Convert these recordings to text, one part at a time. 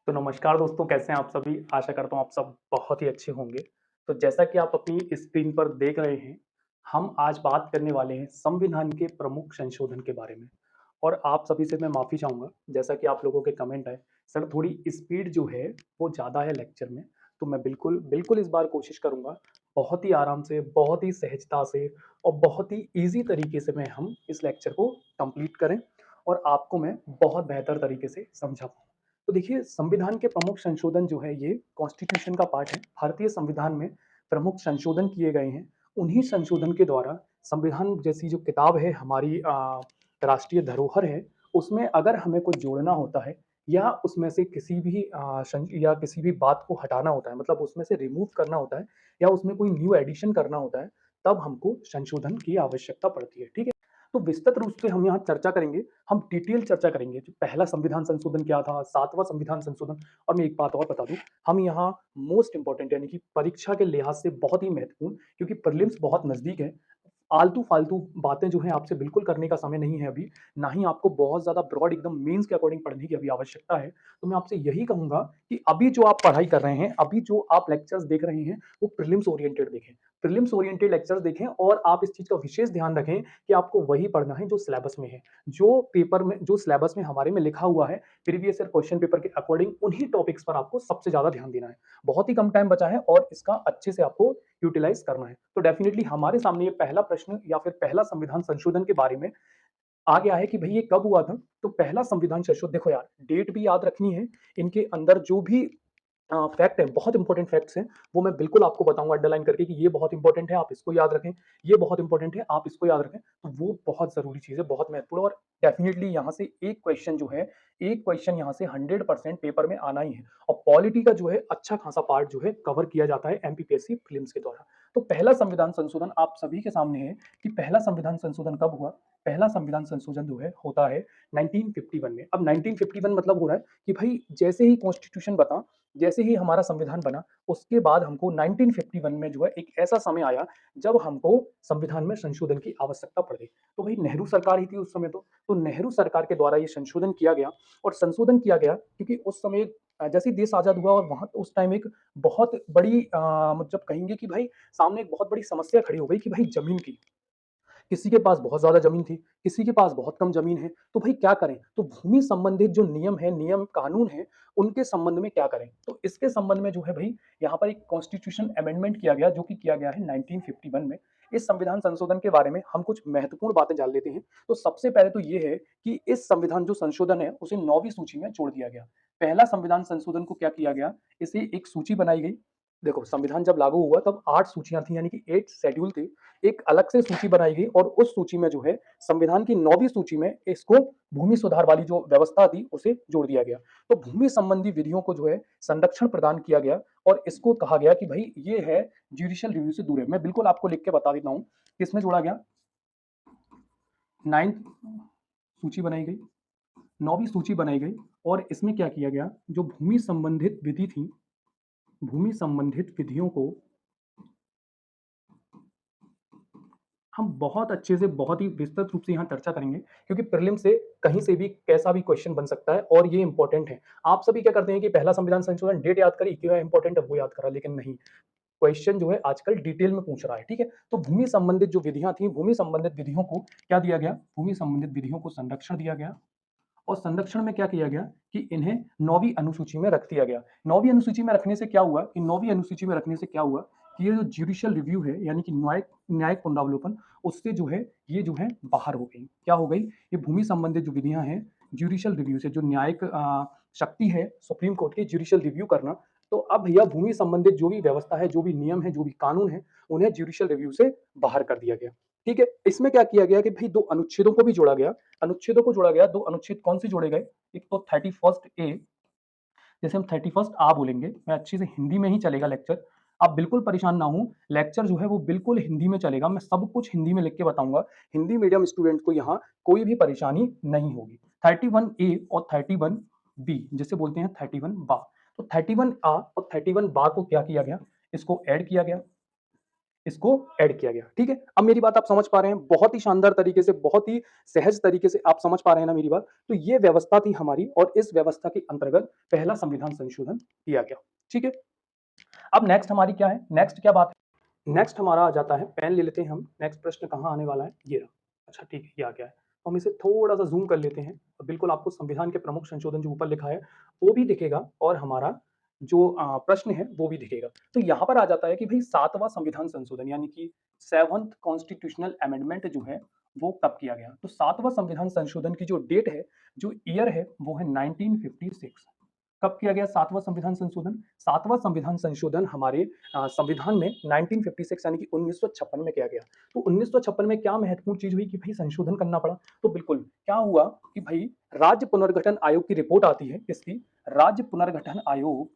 तो नमस्कार दोस्तों, कैसे हैं आप सभी? आशा करता हूँ आप सब बहुत ही अच्छे होंगे। तो जैसा कि आप अपनी स्क्रीन पर देख रहे हैं, हम आज बात करने वाले हैं संविधान के प्रमुख संशोधन के बारे में। और आप सभी से मैं माफ़ी चाहूँगा, जैसा कि आप लोगों के कमेंट आए, सर थोड़ी स्पीड जो है वो ज़्यादा है लेक्चर में, तो मैं बिल्कुल बिल्कुल इस बार कोशिश करूँगा बहुत ही आराम से, बहुत ही सहजता से और बहुत ही ईज़ी तरीके से मैं हम इस लेक्चर को कंप्लीट करें और आपको मैं बहुत बेहतर तरीके से समझा पाऊँ। तो देखिए, संविधान के प्रमुख संशोधन जो है ये कॉन्स्टिट्यूशन का पार्ट है। भारतीय संविधान में प्रमुख संशोधन किए गए हैं। उन्हीं संशोधन के द्वारा संविधान जैसी जो किताब है हमारी राष्ट्रीय धरोहर है, उसमें अगर हमें कुछ जोड़ना होता है या उसमें से किसी भी या किसी भी बात को हटाना होता है, मतलब उसमें से रिमूव करना होता है या उसमें कोई न्यू एडिशन करना होता है, तब हमको संशोधन की आवश्यकता पड़ती है। ठीक है? तो विस्तृत रूप से हम यहाँ चर्चा करेंगे, हम डिटेल चर्चा करेंगे कि पहला संविधान संशोधन क्या था, 7वां संविधान संशोधन। और मैं एक बात और बता दूँ, हम यहाँ मोस्ट इम्पोर्टेंट यानी कि परीक्षा के लिहाज से बहुत ही महत्वपूर्ण, क्योंकि प्रीलिम्स बहुत नज़दीक है, आलतू-फालतू बातें जो हैं आपसे बिल्कुल करने का समय नहीं है अभी, ना ही आपको बहुत ज़्यादा ब्रॉड एकदम मेंस के अकॉर्डिंग पढ़ने की अभी आवश्यकता है। तो मैं आपसे यही कहूँगा कि अभी जो आप पढ़ाई कर रहे हैं, अभी जो आप लेक्चर्स देख रहे हैं, वो प्रीलिम्स ओरिएंटेड देखें। प्रीलिम्स ओरिएंटेड लेक्चर्स देखें और आप इस चीज़ का विशेष ध्यान रखें कि आपको वही पढ़ना है जो सिलेबस में है। जो पेपर में जो सिलेबस में हमारे में लिखा हुआ है, प्रीवियस ईयर क्वेश्चन पेपर के अकॉर्डिंग उन्हीं टॉपिक्स पर आपको सबसे ज़्यादा ध्यान देना है। बहुत ही कम टाइम बचा है और इसका अच्छे से आपको यूटिलाइज़ करना है। तो डेफिनिटली हमारे सामने ये पहला प्रश्न या फिर पहला संविधान संशोधन के बारे में आ गया है कि भई ये कब हुआ था? तो पहला संविधान संशोधन देखो यार, डेट भी याद रखनी है, इनके अंदर जो भी फैक्ट है, बहुत इंपॉर्टेंट फैक्ट्स हैं, वो मैं बिल्कुल आपको बताऊँगा अंडरलाइन करके कि ये बहुत इंपॉर्टेंट है, आप इसको याद रखें, ये बहुत इंपॉर्टेंट है, आप इसको याद रखें। तो वो बहुत ज़रूरी चीज़ है, बहुत महत्वपूर्ण और डेफिनिटली यहाँ से एक क्वेश्चन जो है, एक क्वेश्चन यहाँ से 100% पेपर में आना ही है और पॉलिटी का जो है अच्छा खासा पार्ट जो है कवर किया जाता है एमपीपीएससी प्रीलिम्स के द्वारा। तो पहला संविधान संशोधन आप सभी के सामने है कि पहला संविधान संशोधन कब हुआ? पहला संविधान संशोधन जो है होता है 1951 में। अब 1951 मतलब हो रहा है कि भई जैसे ही कॉन्स्टिट्यूशन बना, जैसे ही हमारा संविधान बना, उसके बाद हमको 1951 में जो है एक ऐसा समय आया जब हमको संविधान में संशोधन की आवश्यकता पड़ गई। तो भई नेहरू सरकार ही थी उस समय तो नेहरू सरकार के द्वारा ये संशोधन किया गया और संशोधन किया गया क्योंकि उस समय जैसे ही देश आज़ाद हुआ और वहाँ उस टाइम एक बहुत बड़ी मतलब कहेंगे कि भाई सामने एक बहुत बड़ी समस्या खड़ी हो गई कि भाई ज़मीन की। किसी के पास बहुत ज़्यादा ज़मीन थी, किसी के पास बहुत कम ज़मीन है, तो भई क्या करें? तो भूमि संबंधित जो नियम है, नियम कानून है, उनके संबंध में क्या करें? तो इसके संबंध में जो है भई यहाँ पर एक कॉन्स्टिट्यूशन अमेंडमेंट किया गया, जो कि किया गया है 1951 में। इस संविधान संशोधन के बारे में हम कुछ महत्वपूर्ण बातें जान लेते हैं। तो सबसे पहले तो ये है कि इस संविधान जो संशोधन है, उसे 9वीं सूची में जोड़ दिया गया। पहला संविधान संशोधन को क्या किया गया? इसे एक सूची बनाई गई। देखो, संविधान जब लागू हुआ तब 8 सूचियाँ थी यानी कि 8 शेड्यूल थे। एक अलग से सूची बनाई गई और उस सूची में जो है संविधान की 9वीं सूची में इसको भूमि सुधार वाली जो व्यवस्था थी उसे जोड़ दिया गया। तो भूमि संबंधी विधियों को जो है संरक्षण प्रदान किया गया और इसको कहा गया कि भाई ये है जुडिशियल रिव्यू से दूर है। मैं बिल्कुल आपको लिख के बता देता हूँ किसमें जोड़ा गया। 9th सूची बनाई गई, 9वीं सूची बनाई गई और इसमें क्या किया गया, जो भूमि संबंधित विधि थी, भूमि संबंधित विधियों को हम बहुत अच्छे से बहुत ही विस्तृत रूप से यहाँ चर्चा करेंगे क्योंकि प्रीलिम से कहीं से भी कैसा भी क्वेश्चन बन सकता है और ये इंपॉर्टेंट है। आप सभी क्या करते हैं कि पहला संविधान संशोधन डेट याद करी, क्या इंपॉर्टेंट है वो याद करा, लेकिन नहीं, क्वेश्चन जो है आजकल डिटेल में पूछ रहा है। ठीक है? तो भूमि संबंधित जो विधियां थी, भूमि संबंधित विधियों को क्या दिया गया? भूमि संबंधित विधियों को संरक्षण दिया गया और संरक्षण में क्या किया गया कि इन्हें 9वीं अनुसूची में रख दिया गया। 9वीं अनुसूची में रखने से क्या हुआ कि 9वीं अनुसूची में रखने से क्या हुआ कि ये जो जुडिशियल रिव्यू है यानी कि न्यायिक न्यायिक पुनरावलोकन, उससे जो है ये जो है बाहर हो गई। क्या हो गई? ये भूमि संबंधित जो विधियां हैं जुडिशियल रिव्यू से, जो न्यायिक शक्ति है सुप्रीम कोर्ट की जुडिशियल रिव्यू करना, तो अब भैया भूमि संबंधित जो भी व्यवस्था है, जो भी नियम है, जो भी कानून है, उन्हें जुडिशियल रिव्यू से बाहर कर दिया गया। ठीक है? इसमें क्या किया गया कि भाई 2 अनुच्छेदों को भी जोड़ा गया। अनुच्छेदों को जोड़ा गया। 2 अनुच्छेद कौन से जोड़े गए? एक तो 31st ए, जैसे हम 31st आ बोलेंगे, मैं अच्छे से हिंदी में ही चलेगा लेक्चर। आप बिल्कुल परेशान ना हों, लेक्चर जो है वो बिल्कुल हिंदी में चलेगा, मैं सब कुछ हिंदी में लिख के बताऊँगा। हिंदी मीडियम स्टूडेंट को यहाँ कोई भी परेशानी नहीं होगी। 31 ए और 31 बी जिसे बोलते हैं 31 बा। तो 31 आ और 31 बा को क्या किया गया? इसको ऐड किया गया। इसको ऐड किया गया। ठीक है, अब मेरी बात आप समझ पा रहे हैं, बहुत ही शानदार तरीके से, बहुत ही सहज तरीके से आप समझ पा रहे हैं ना मेरी बात। तो ये व्यवस्था थी हमारी और इस व्यवस्था के अंतर्गत पहला संविधान संशोधन किया गया। ठीक है, अब नेक्स्ट हमारी क्या है, नेक्स्ट क्या बात है, नेक्स्ट हमारा आ जाता है, पेन ले लेते हैं हम, नेक्स्ट प्रश्न कहाँ आने वाला है, ये रहा। अच्छा ठीक है, ये आ गया है, तो हम इसे थोड़ा सा जूम कर लेते हैं और बिल्कुल आपको संविधान के प्रमुख संशोधन जो ऊपर लिखा है वो भी दिखेगा और हमारा जो प्रश्न है वो भी दिखेगा। तो यहाँ पर आ जाता है कि भाई सातवां संविधान संशोधन यानी कि सेवंथ कॉन्स्टिट्यूशनल अमेंडमेंट जो है वो कब किया गया। तो सातवां संविधान संशोधन की जो डेट है, जो ईयर है, वो है 1956। कब किया गया सातवां संविधान संशोधन? सातवां संविधान संशोधन हमारे संविधान में 1956 यानी कि 1956 में किया गया। तो 1956 में क्या महत्वपूर्ण चीज हुई कि भाई संशोधन करना पड़ा। तो बिल्कुल क्या हुआ कि भाई राज्य पुनर्गठन आयोग की रिपोर्ट आती है, किसकी? राज्य पुनर्गठन आयोग,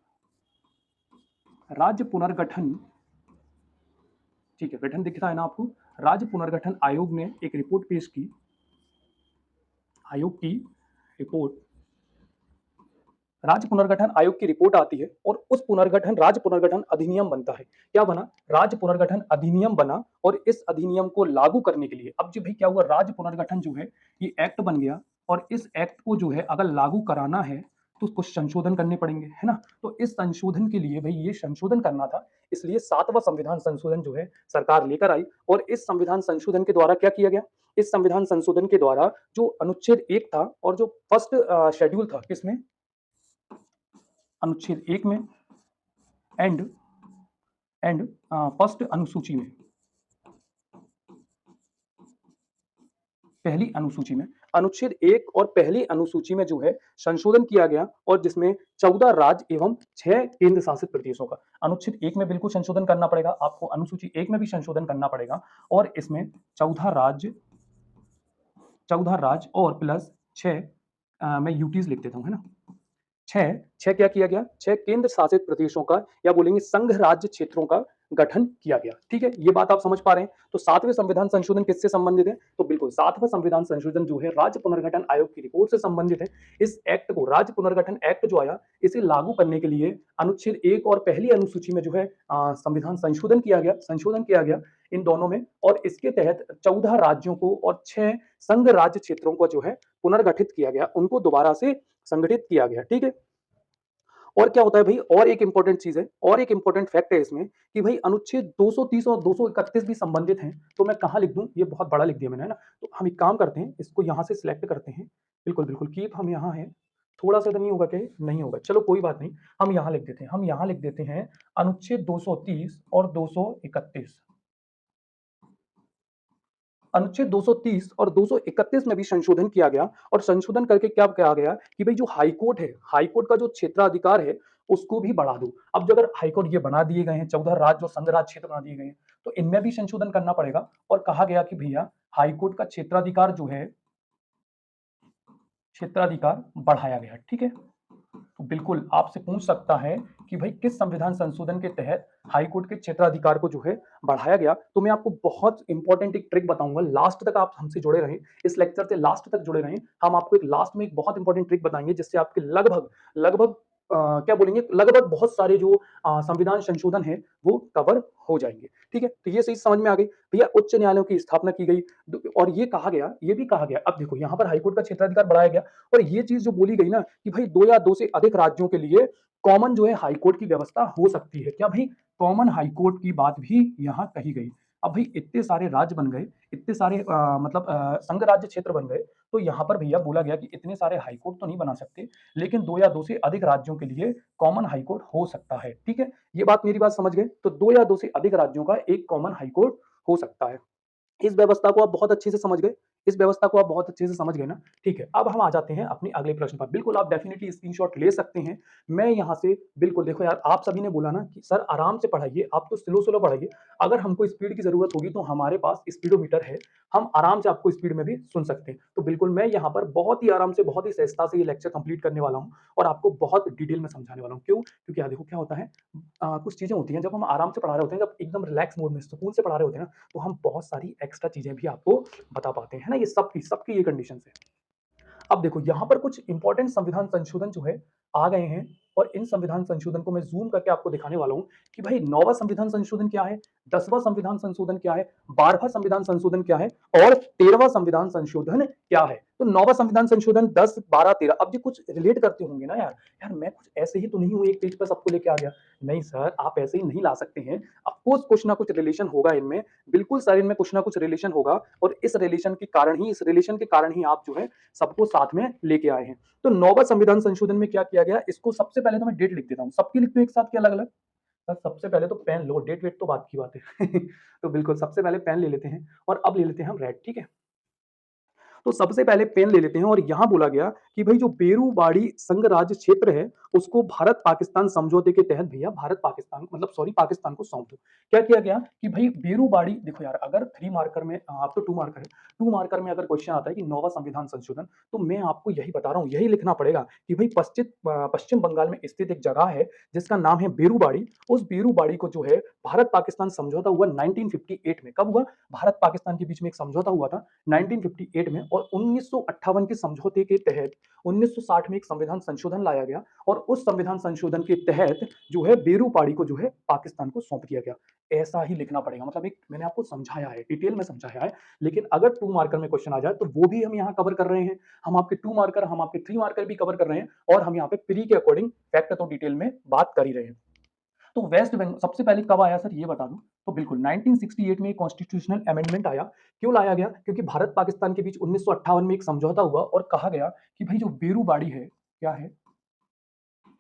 राज्य पुनर्गठन, ठीक है, गठन दिख रहा है ना आपको। राज्य पुनर्गठन आयोग ने एक रिपोर्ट पेश की, आयोग की रिपोर्ट, राज्य पुनर्गठन आयोग की रिपोर्ट आती है और उस पुनर्गठन, राज्य पुनर्गठन अधिनियम बनता है। क्या बना? राज्य पुनर्गठन अधिनियम बना और इस अधिनियम को लागू करने के लिए, अब जो भाई क्या हुआ, राज्य पुनर्गठन जो है ये एक्ट बन गया और इस एक्ट को जो है अगर लागू कराना है तो कुछ संशोधन करने पड़ेंगे, है ना। तो इस संशोधन के लिए भाई ये संशोधन करना था, इसलिए सातवां संविधान संशोधन जो है सरकार लेकर आई और इस संविधान संशोधन के द्वारा क्या किया गया? इस संविधान संशोधन के द्वारा जो अनुच्छेद 1 था और जो फर्स्ट शेड्यूल था, किसमें? अनुच्छेद 1 में एंड फर्स्ट अनुसूची में, पहली अनुसूची में, अनुच्छेद 1 और पहली अनुसूची में जो है संशोधन किया गया और जिसमें 14 राज्य एवं 6 केंद्र शासित प्रदेशों का, अनुच्छेद 1 में बिल्कुल संशोधन करना पड़ेगा आपको, अनुसूची 1 में भी संशोधन करना पड़ेगा और इसमें 14 राज्य और प्लस 6 मैं यूटीज लिख देता हूं, है ना। छह क्या किया गया? 6 केंद्र शासित प्रदेशों का या बोलेंगे संघ राज्य क्षेत्रों का गठन किया गया। ठीक है, ये बात आप समझ पा रहे हैं। तो सातवें संविधान संशोधन किससे संबंधित है? तो बिल्कुल सातवां संविधान संशोधन जो है राज्य पुनर्गठन आयोग की रिपोर्ट से संबंधित है। इस एक्ट को, राज्य पुनर्गठन एक्ट जो आया, इसे लागू करने के लिए अनुच्छेद 1 और पहली अनुसूची में जो है संविधान संशोधन किया गया इन दोनों में और इसके तहत 14 राज्यों को और 6 संघ राज्य क्षेत्रों को जो है पुनर्गठित किया गया, उनको दोबारा से संगठित किया गया। ठीक है, और क्या होता है भाई, और एक इंपॉर्टेंट चीज है, और एक इंपॉर्टेंट फैक्ट है इसमें कि भाई अनुच्छेद 230 और 231 भी संबंधित हैं। तो मैं कहां लिख दूं? ये बहुत बड़ा लिख दिया मैंने, है ना। तो हम एक काम करते हैं, इसको यहां से सिलेक्ट करते हैं, बिल्कुल बिल्कुल कीप हम यहां है, थोड़ा सा तो नहीं होगा क्या? नहीं होगा, चलो कोई बात नहीं, हम यहां लिख देते हैं, हम यहां लिख देते हैं अनुच्छेद 230 और 231। अनुच्छेद 230 और 231 में भी संशोधन किया गया और संशोधन करके क्या कहा गया कि भाई जो हाईकोर्ट है, हाईकोर्ट का जो क्षेत्राधिकार है उसको भी बढ़ा दो। अब जो अगर हाईकोर्ट ये बना दिए गए हैं, 14 राज्य और संघ राज्य क्षेत्र बना दिए गए हैं, तो इनमें भी संशोधन करना पड़ेगा और कहा गया कि भैया हाईकोर्ट का क्षेत्राधिकार जो है, क्षेत्राधिकार बढ़ाया गया। ठीक है, तो बिल्कुल आपसे पूछ सकता है कि भाई किस संविधान संशोधन के तहत हाईकोर्ट के क्षेत्राधिकार को जो है बढ़ाया गया। तो मैं आपको बहुत इंपॉर्टेंट एक ट्रिक बताऊंगा, लास्ट तक आप हमसे जुड़े रहें, इस लेक्चर से लास्ट तक जुड़े रहें। हम आपको एक लास्ट में एक बहुत इंपॉर्टेंट ट्रिक बताएंगे जिससे आपके लगभग लगभग क्या बोलेंगे, लगभग बहुत सारे जो संविधान संशोधन है वो कवर हो जाएंगे। ठीक है, तो ये चीज समझ में आ गई भैया। उच्च न्यायालयों की स्थापना की गई और ये कहा गया, ये भी कहा गया, अब देखो यहाँ पर हाईकोर्ट का क्षेत्राधिकार बढ़ाया गया और ये चीज जो बोली गई ना कि भाई 2 या 2 से अधिक राज्यों के लिए कॉमन जो है हाईकोर्ट की व्यवस्था हो सकती है। क्या भाई, कॉमन हाईकोर्ट की बात भी यहाँ कही गई। अब भाई इतने सारे राज्य बन गए, इतने सारे मतलब संघ राज्य क्षेत्र बन गए, तो यहाँ पर भैया बोला गया कि इतने सारे हाईकोर्ट तो नहीं बना सकते, लेकिन 2 या 2 से अधिक राज्यों के लिए कॉमन हाईकोर्ट हो सकता है। ठीक है, ये बात मेरी बात समझ गए। तो 2 या 2 से अधिक राज्यों का एक कॉमन हाईकोर्ट हो सकता है। इस व्यवस्था को आप बहुत अच्छे से समझ गए, इस व्यवस्था को आप बहुत अच्छे से समझ गए ना। ठीक है, अब हम आ जाते हैं अपने अगले प्रश्न पर। बिल्कुल आप डेफिनेटली स्क्रीनशॉट ले सकते हैं। मैं यहाँ से बिल्कुल देखो यार, आप सभी ने बोला ना कि सर आराम से पढ़ाइए, आप तो स्लो स्लो पढ़ाइए। अगर हमको स्पीड की जरूरत होगी तो हमारे पास स्पीडोमीटर है, हम आराम से आपको स्पीड में भी सुन सकते हैं। तो बिल्कुल मैं यहाँ पर बहुत ही आराम से, बहुत ही सहजता से ये लेक्चर कंप्लीट करने वाला हूँ और आपको बहुत डिटेल में समझाने वाला हूँ। क्यों? क्योंकि यार देखो क्या होता है, कुछ चीजें होती हैं जब हम आराम से पढ़ा रहे होते हैं, जब एकदम रिलैक्स मोड में सुकून से पढ़ा रहे होते हैं ना, तो हम बहुत सारी एक्स्ट्रा चीजें भी आपको बता पाते हैं, है ना। ये सबकी सबकी ये कंडीशन है। अब देखो यहाँ पर कुछ इंपॉर्टेंट संविधान संशोधन जो है आ गए हैं और इन संविधान संशोधन को मैं जूम करके आपको दिखाने वाला हूं कि भाई नौवां संविधान संशोधन क्या है। 10वां संविधान संशोधन क्या है, 12वां संविधान संशोधन क्या है और 13वां संविधान संशोधन क्या है। तो 9वां संविधान संशोधन 10, 12, 13, अब ये कुछ रिलेट करते होंगे ना यार। यार मैं कुछ ऐसे ही तो नहीं हूं एक पेज पर सबको लेके आ गया। नहीं सर, आप ऐसे ही नहीं ला सकते हैं। ऑफकोर्स कुछ ना कुछ रिलेशन होगा इनमें, बिल्कुल सर इनमें कुछ ना कुछ रिलेशन होगा, और इस रिलेशन के कारण ही आप जो है सबको साथ में लेके आए हैं। तो 9वां संविधान संशोधन में क्या किया गया, इसको सबसे पहले तो मैं डेट लिख देता हूँ, सबकी लिखते एक साथ के अलग अलग। सर सबसे पहले तो पेन लो, डेट वेट तो बात की बात है। तो बिल्कुल सबसे पहले पेन ले लेते हैं और अब ले लेते हैं हम रेड, ठीक है। तो सबसे पहले पेन ले लेते हैं और यहां बोला गया कि भाई जो बेरूबाड़ी संघ राज्य क्षेत्र है उसको भारत पाकिस्तान समझौते के तहत भैया भारत पाकिस्तान मतलब सॉरी पाकिस्तान को सौंप दो। क्या किया गया कि भाई बेरूबाड़ी, देखो यार अगर 3 मार्कर में, आप तो 2 मार्कर है, 2 मार्कर में अगर क्वेश्चन आता है कि 9वां संविधान संशोधन, तो मैं आपको यही बता रहा हूं, यही लिखना पड़ेगा कि भाई पश्चिम बंगाल में स्थित एक जगह है जिसका नाम है बेरूबाड़ी। उस बेरूबाड़ी को जो है भारत पाकिस्तान समझौता हुआ 1958 में, कब हुआ, भारत पाकिस्तान के बीच में एक समझौता हुआ था 1958 में, और 1958 के समझौते के तहत 1960 में एक संविधान संशोधन लाया गया और उस संविधान संशोधन के तहत जो है बेरूपाड़ी को जो है पाकिस्तान को सौंप दिया गया। ऐसा ही लिखना पड़ेगा, मतलब एक मैंने आपको समझाया है, डिटेल में समझाया है, लेकिन अगर 2 मार्कर में क्वेश्चन आ जाए तो वो भी हम यहाँ कवर कर रहे हैं। हम आपके 2 मार्कर, हम आपके 3 मार्कर भी कवर कर रहे हैं, और हम यहाँ पे प्री के अकॉर्डिंग फैक्ट तो डिटेल में बात कर ही रहे हैं। तो वेस्ट बंगाल सबसे पहले कब आया सर, ये बता दूं, तो बिल्कुल 1968 में कॉन्स्टिट्यूशनल अमेंडमेंट आया। क्यों लाया गया, क्योंकि भारत पाकिस्तान के बीच 1958 में एक समझौता हुआ और कहा गया कि भाई जो बेरूबाड़ी है, क्या है,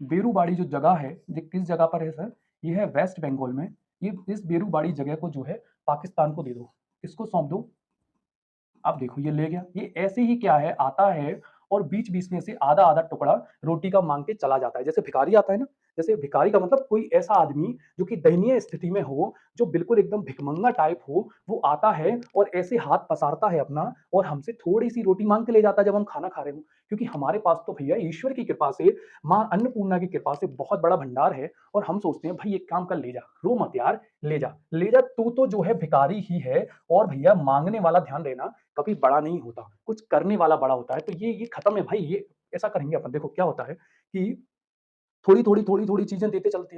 बेरूबाड़ी जो जगह है, ये किस जगह पर है सर, ये है वेस्ट बंगाल में। ये इस बेरूबाड़ी जगह को जो है पाकिस्तान को दे दो, इसको सौंप दो। अब देखो ये ले गया, ये ऐसे ही क्या है आता है और बीच बीच में से आधा आधा टुकड़ा रोटी का मांग के चला जाता है, जैसे भिखारी आता है ना। जैसे भिखारी का मतलब कोई ऐसा आदमी जो कि दयनीय स्थिति में हो, जो बिल्कुल एकदम भिखमंगा टाइप हो, वो आता है और ऐसे हाथ पसारता है अपना और हमसे थोड़ी सी रोटी मांग के ले जाता है जब हम खाना खा रहे हो। क्योंकि हमारे पास तो भैया ईश्वर की कृपा से, माँ अन्नपूर्णा की कृपा से बहुत बड़ा भंडार है, और हम सोचते हैं भाई एक काम कर, ले जा, रो मत यार, ले जा ले जा, तू तो जो है भिखारी ही है। और भैया मांगने वाला, ध्यान देना, कभी बड़ा नहीं होता, कुछ करने वाला बड़ा होता है। तो ये खत्म है भाई, ये ऐसा करेंगे अपन। देखो क्या होता है कि थोड़ी-थोड़ी चीज़ें देते चलते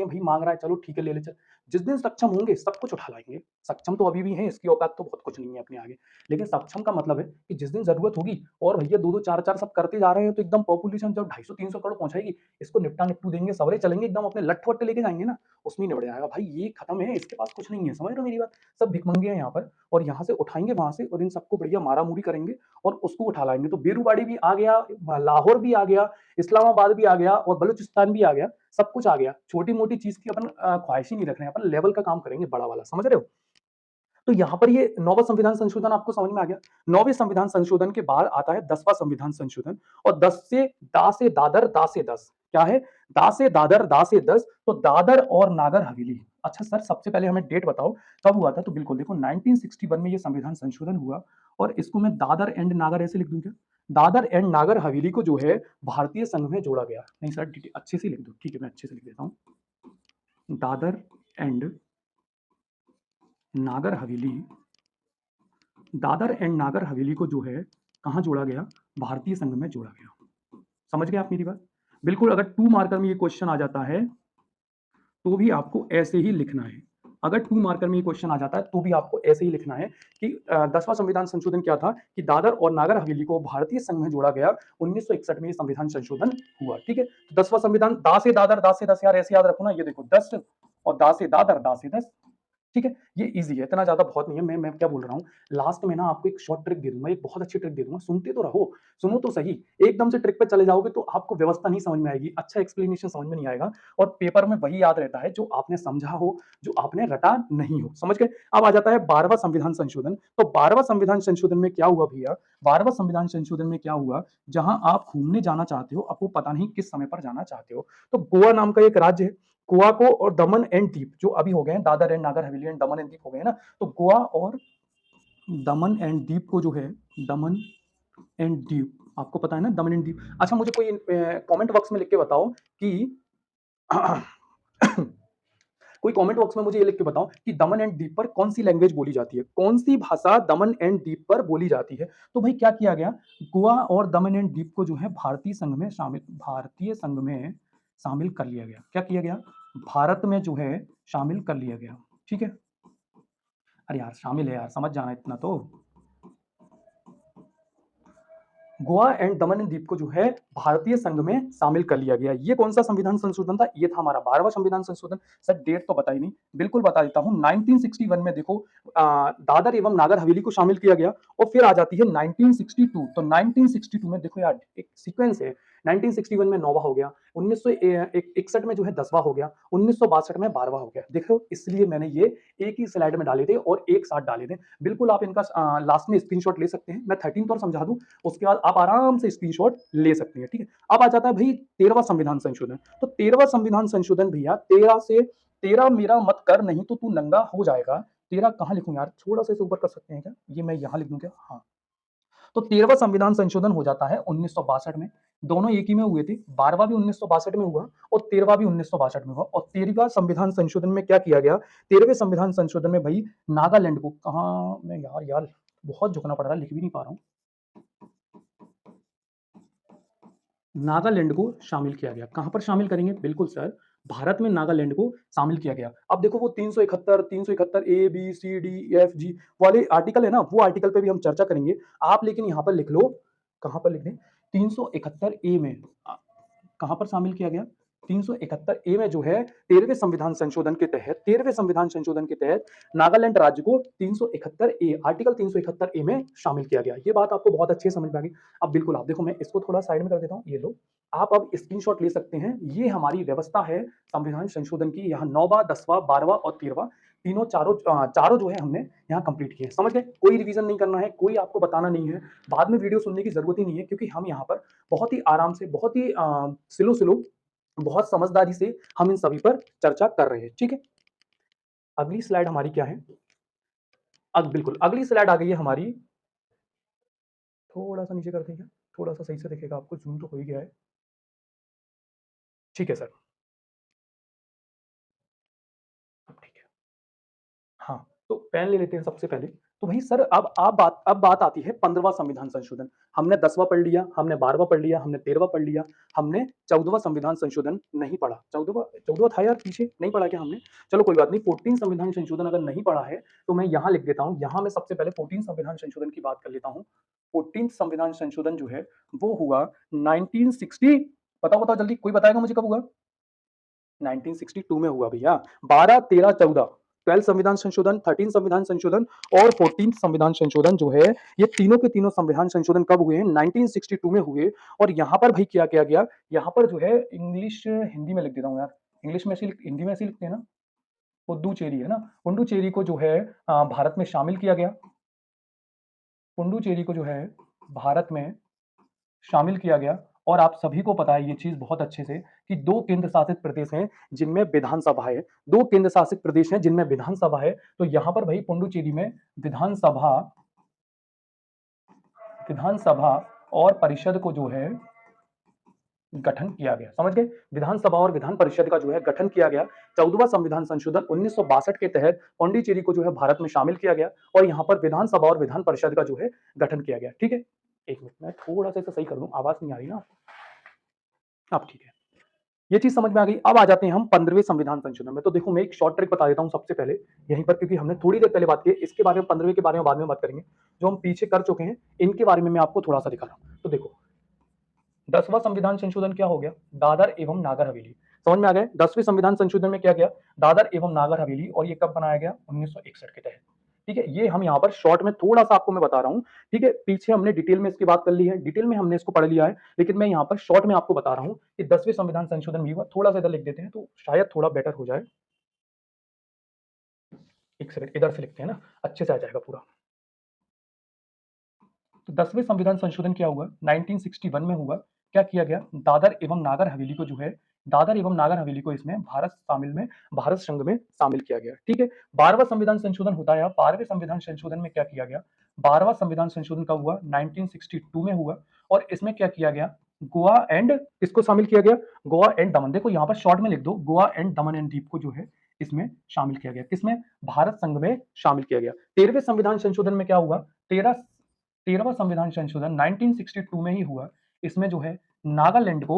हैं, भई माँग रहा है, चलो ठीक है ले ले चल। जिस दिन सक्षम होंगे सब कुछ उठा लाएँगे। सक्षम तो अभी भी हैं, इसकी औकात तो बहुत कुछ नहीं है अपने आगे। लेकिन सक्षम का मतलब है कि जिस दिन ज़रूरत होगी और भैया 2-2 4-4 सब करते जा रहे हैं, तो एकदम पॉपुलेशन जब 250-300 करोड़ पहुँचाएगी, इसको निपटा-निपटू देंगे, सवरे चलेंगे एकदम, अपने लट्ठ-वट्ठ लेके जाएँगे ना, उसमें ही निबट जाएगा। भाई ये खत्म है, इसके पास कुछ नहीं है, समझ रहे हो मेरी बात? सब भिखमंगे हैं यहाँ पर, और यहाँ से उठाएँगे वहाँ से, और इन सबको बढ़िया मारा-मुरी करेंगे और उसको उठा लाएँगे। तो बेरूबाड़ी भी आ गया, लाहौर भी आ गया, इस्लामाबाद भी आ गया और बलूचिस्तान भी आ गया, सब कुछ आ गया। छोटी-मोटी चीज़ की अपन ख्वाहिश ही नहीं रख रहे हैं, अपन लेवल का काम करेंगे बड़ा वाला, समझ रहे हो? तो यहाँ पर ये 9वां संविधान संशोधन आपको समझ में आ गया। 9वें संविधान संशोधन के बाद आता है 10वां संविधान संशोधन, और 10 से दा से दादर, दा से 10 क्या है? दा से दादर, दा से 10, तो दादर और नागर हवेली। अच्छा सर सबसे पहले हमें डेट बताओ कब हुआ था? तो बिल्कुल देखो 1961 में ये संविधान संशोधन हुआ, और इसको मैं दादर एंड नागर ऐसे लिख दूँ क्या? दादर एंड नागर हवेली को जो है भारतीय संघ में जोड़ा गया। नहीं सर अच्छे से लिख दो, ठीक है मैं अच्छे से लिख देता हूँ। दादर एंड नागर हवेली, दादर एंड नागर हवेली को जो है कहाँ जोड़ा गया? भारतीय संघ में जोड़ा गया। समझ गए आप मेरी बात? बिल्कुल, अगर 2 मार्कर में ये क्वेश्चन आ जाता है तो भी आपको ऐसे ही लिखना है। अगर 2 मार्कर में ये क्वेश्चन आ जाता है तो भी आपको ऐसे ही लिखना है कि 10वां संविधान संशोधन क्या था कि दादर और नागर हवेली को भारतीय संघ में जोड़ा गया। 1961 में ये संविधान संशोधन हुआ, ठीक है। तो 10वां संविधान, दा से दादर, दा से 10, यार ऐसे याद रखो ना, ये देखो 10 और दा से दादर, दा से 10, ठीक है। ये ईजी है, इतना ज्यादा बहुत नहीं है। मैं क्या बोल रहा हूँ, लास्ट में ना आपको एक शॉर्ट ट्रिक दे दूंगा, एक बहुत अच्छी ट्रिक दे दूंगा, सुनते तो रहो, सुनो तो सही। एकदम से ट्रिक पे चले जाओगे तो आपको व्यवस्था नहीं समझ में आएगी, अच्छा एक्सप्लेनेशन समझ में नहीं आएगा, और पेपर में वही याद रहता है जो आपने समझा हो, जो आपने रटा नहीं हो, समझ गए। अब आ जाता है 12वां संविधान संशोधन। तो 12वां संविधान संशोधन में क्या हुआ भैया? 12वां संविधान संशोधन में क्या हुआ, जहां आप घूमने जाना चाहते हो, आपको पता नहीं किस समय पर जाना चाहते हो, तो गोवा नाम का एक राज्य है, गोवा को और दमन एंड दीप जो अभी हो गए हैं, Dadar and Nagar Haveli and Daman and दीप हो गए हैं ना, तो गोवा और दमन एंड दीप को जो है, दमन एंड दीप, आपको पता है ना दमन एंड दीप। अच्छा मुझे कोई कमेंट बॉक्स में लिख के बताओ कि कोई कमेंट बॉक्स में मुझे ये लिख के बताओ कि दमन एंड दीप पर कौन सी लैंग्वेज बोली जाती है, कौन सी भाषा दमन एंड दीप पर बोली जाती है। तो भाई क्या किया गया, गोवा और दमन एंड दीप को जो है भारतीय संघ में शामिल कर लिया गया। क्या किया गया? भारत में जो है शामिल कर लिया गया। ठीक है। अरे यार शामिल है यार, समझ जाना इतना तो। Goa and Daman and Diu को जो है भारतीय संघ में शामिल कर लिया गया। ये कौन सा संविधान संशोधन था? ये था हमारा 12वां संविधान संशोधन। सर डेट तो बता ही नहीं, बिल्कुल बता देता हूँ। 1961 में देखो दादर एवं नागर हवेली को शामिल किया गया और फिर आ जाती है 1962। तो 1962 में देखो यार एक सीक्वेंस है। 1961 में 9वां हो गया, 1961 में जो है 10वां हो गया, 1962 में 12वां हो गया। देखो इसलिए मैंने ये एक ही स्लाइड में डाले थे और एक साथ डाले थे। बिल्कुल आप इनका लास्ट में स्क्रीनशॉट ले सकते हैं। मैं 13 और समझा दूं, उसके बाद आप आराम से स्क्रीनशॉट ले सकते हैं। ठीक है, अब आ जाता है भाई 13वां संविधान संशोधन। तो 13वां संविधान संशोधन भैया 13 मेरा मत कर, नहीं तो तू नंगा हो जाएगा। 13 कहाँ लिखूं यार, थोड़ा सा इसे ऊपर कर सकते हैं क्या? ये मैं यहां लिख दूं क्या? हाँ। तो 13वां संविधान संशोधन हो जाता है 1962 में। दोनों एक ही में हुए थे, 12वां भी 1962 में हुआ और 13वां भी 1962 में हुआ। और 13वां संविधान संशोधन में क्या किया गया? 13वें संविधान संशोधन में भाई नागालैंड को, कहा मैं यार बहुत झुकना पड़ रहा है, लिख भी नहीं पा रहा हूं। नागालैंड को शामिल किया गया। कहां पर शामिल करेंगे? बिल्कुल सर, भारत में नागालैंड को शामिल किया गया। अब देखो वो 371 A B C D F G वाले आर्टिकल है ना, वो आर्टिकल पे भी हम चर्चा करेंगे। आप लेकिन यहां पर लिख लो, कहां पर लिख दें? 371 ए में कहां पर शामिल किया गया? 371 ए में जो है 13वें संविधान संशोधन के तहत, 13वें संविधान संशोधन के तहत नागालैंड राज्य को 371 ए, आर्टिकल 371 ए में शामिल किया गया। ये बात आपको बहुत अच्छे से समझ में आ गई। अब बिल्कुल आप देखो, मैं इसको थोड़ा साइड में कर देता हूं, ये लो। आप अब स्क्रीनशॉट ले सकते हैं। ये हमारी व्यवस्था है संविधान संशोधन की। यहाँ 9वां 10वां 12वां और 13वां तीनों चारों जो है हमने यहाँ कंप्लीट किए। समझ गए? कोई रिवीजन नहीं करना है, कोई आपको बताना नहीं है, बाद में वीडियो सुनने की जरूरत ही नहीं है, क्योंकि हम यहाँ पर बहुत ही आराम से, बहुत ही स्लो स्लो, बहुत समझदारी से हम इन सभी पर चर्चा कर रहे हैं। ठीक है, अगली स्लाइड हमारी क्या है? अब बिल्कुल अगली स्लाइड आ गई है हमारी। थोड़ा सा नीचे कर देंगे, थोड़ा सा सही से दिखेगा आपको, जूम तो हो ही गया है। ठीक है सर, अब ठीक है। हाँ, तो पेन ले लेते हैं सबसे पहले। तो वही सर, अब बात आती है 15वां संविधान संशोधन। हमने 10वां पढ़ लिया, हमने 12वां पढ़ लिया, हमने 13वां पढ़ लिया, हमने 14वां संविधान संशोधन नहीं पढ़ा। 14वां था यार, पीछे नहीं पढ़ा क्या हमने? चलो कोई बात नहीं, 14 संविधान संशोधन अगर नहीं पढ़ा है तो मैं यहाँ लिख देता हूँ। यहाँ मैं सबसे पहले 14 संविधान संशोधन की बात कर लेता हूँ। 14 संविधान संशोधन जो है वो हुआ 1960। बताओ जल्दी, कोई बताएगा मुझे कब हुआ? 1962 में हुआ भैया। 12 13 14, 12 संविधान संशोधन, 13 संविधान संशोधन और 14 संविधान संशोधन जो है, ये तीनों के तीनों संविधान संशोधन कब हुए हैं? 1962 में हुए। और यहाँ पर भाई क्या किया गया? यहाँ पर जो है इंग्लिश हिंदी में लिख देता हूँ यार, इंग्लिश में ऐसे हिंदी में ऐसे लिखते हैं ना, पुडुचेरी है ना, पुडुचेरी को जो है भारत में शामिल किया गया। पुडुचेरी को जो है भारत में शामिल किया गया। और आप सभी को पता है ये चीज बहुत अच्छे से कि दो केंद्र शासित प्रदेश हैं जिनमें विधानसभा है। दो केंद्र शासित प्रदेश हैं जिनमें विधानसभा है। तो यहां पर भाई पुडुचेरी में विधानसभा विधानसभा और परिषद को जो है गठन किया गया। समझ गए? विधानसभा और विधान परिषद का जो है गठन किया गया। 14वां संविधान संशोधन 1962 के तहत पुडुचेरी को जो है भारत में शामिल किया गया और यहाँ पर विधानसभा और विधान परिषद का जो है गठन किया गया। ठीक है, एक मिनट मैं थोड़ा सा इसे सही कर दूं, आवाज नहीं आ रही ना। अब ठीक है, ये चीज समझ में आ गई। अब आ जाते हैं हम 15वें संविधान संशोधन में। तो देखो मैं एक शॉर्ट ट्रिक बता देता हूं सबसे पहले यहीं पर, क्योंकि हमने थोड़ी देर पहले बात की। इसके बारे में 15वें के बारे में बाद में बात करेंगे। जो हम पीछे कर चुके हैं इनके बारे में मैं आपको थोड़ा सा दिखा रहा हूं। तो देखो 10वां संविधान संशोधन क्या हो गया? दादर एवं नागर हवेली। समझ में आ गया? 10वें संविधान संशोधन में क्या गया? दादर एवं नागर हवेली। और ये कब बनाया गया? 1961 के तहत। ठीक है, ये हम यहाँ पर शॉर्ट में थोड़ा सा आपको मैं बता रहा हूँ। ठीक है, पीछे हमने डिटेल में इसकी बात कर ली है, डिटेल में हमने इसको पढ़ लिया है, लेकिन मैं यहाँ पर शॉर्ट में आपको बता रहा हूँ कि 10वें संविधान संशोधन भी हुआ। थोड़ा सा इधर लिख देते हैं तो शायद थोड़ा बेटर हो जाए। एक सेकंड, इधर से लिखते हैं ना, अच्छे से आ जाएगा पूरा। तो 10वें संविधान संशोधन क्या हुआ? 1961 में हुआ। क्या किया गया? दादर एवं नागर हवेली को जो है, दादर एवं नागर हवेली को इसमें भारत संघ में शामिल किया गया। ठीक है, 12वां संविधान संशोधन होता है। 12वें संविधान संशोधन में क्या किया गया? 12वां संविधान संशोधन कब हुआ? 1962 में हुआ। और इसमें क्या किया गया? गोवा एंड किसको शामिल किया गया? गोवा एंड दमन। देखो यहाँ पर शॉर्ट में लिख दो, गोवा एंड दमन एंड दीप को जो है इसमें शामिल किया गया। किसमें? भारत संघ में शामिल किया गया। 13वें संविधान संशोधन में क्या हुआ? 13वां संविधान संशोधन 1962 में ही हुआ। इसमें जो है नागालैंड को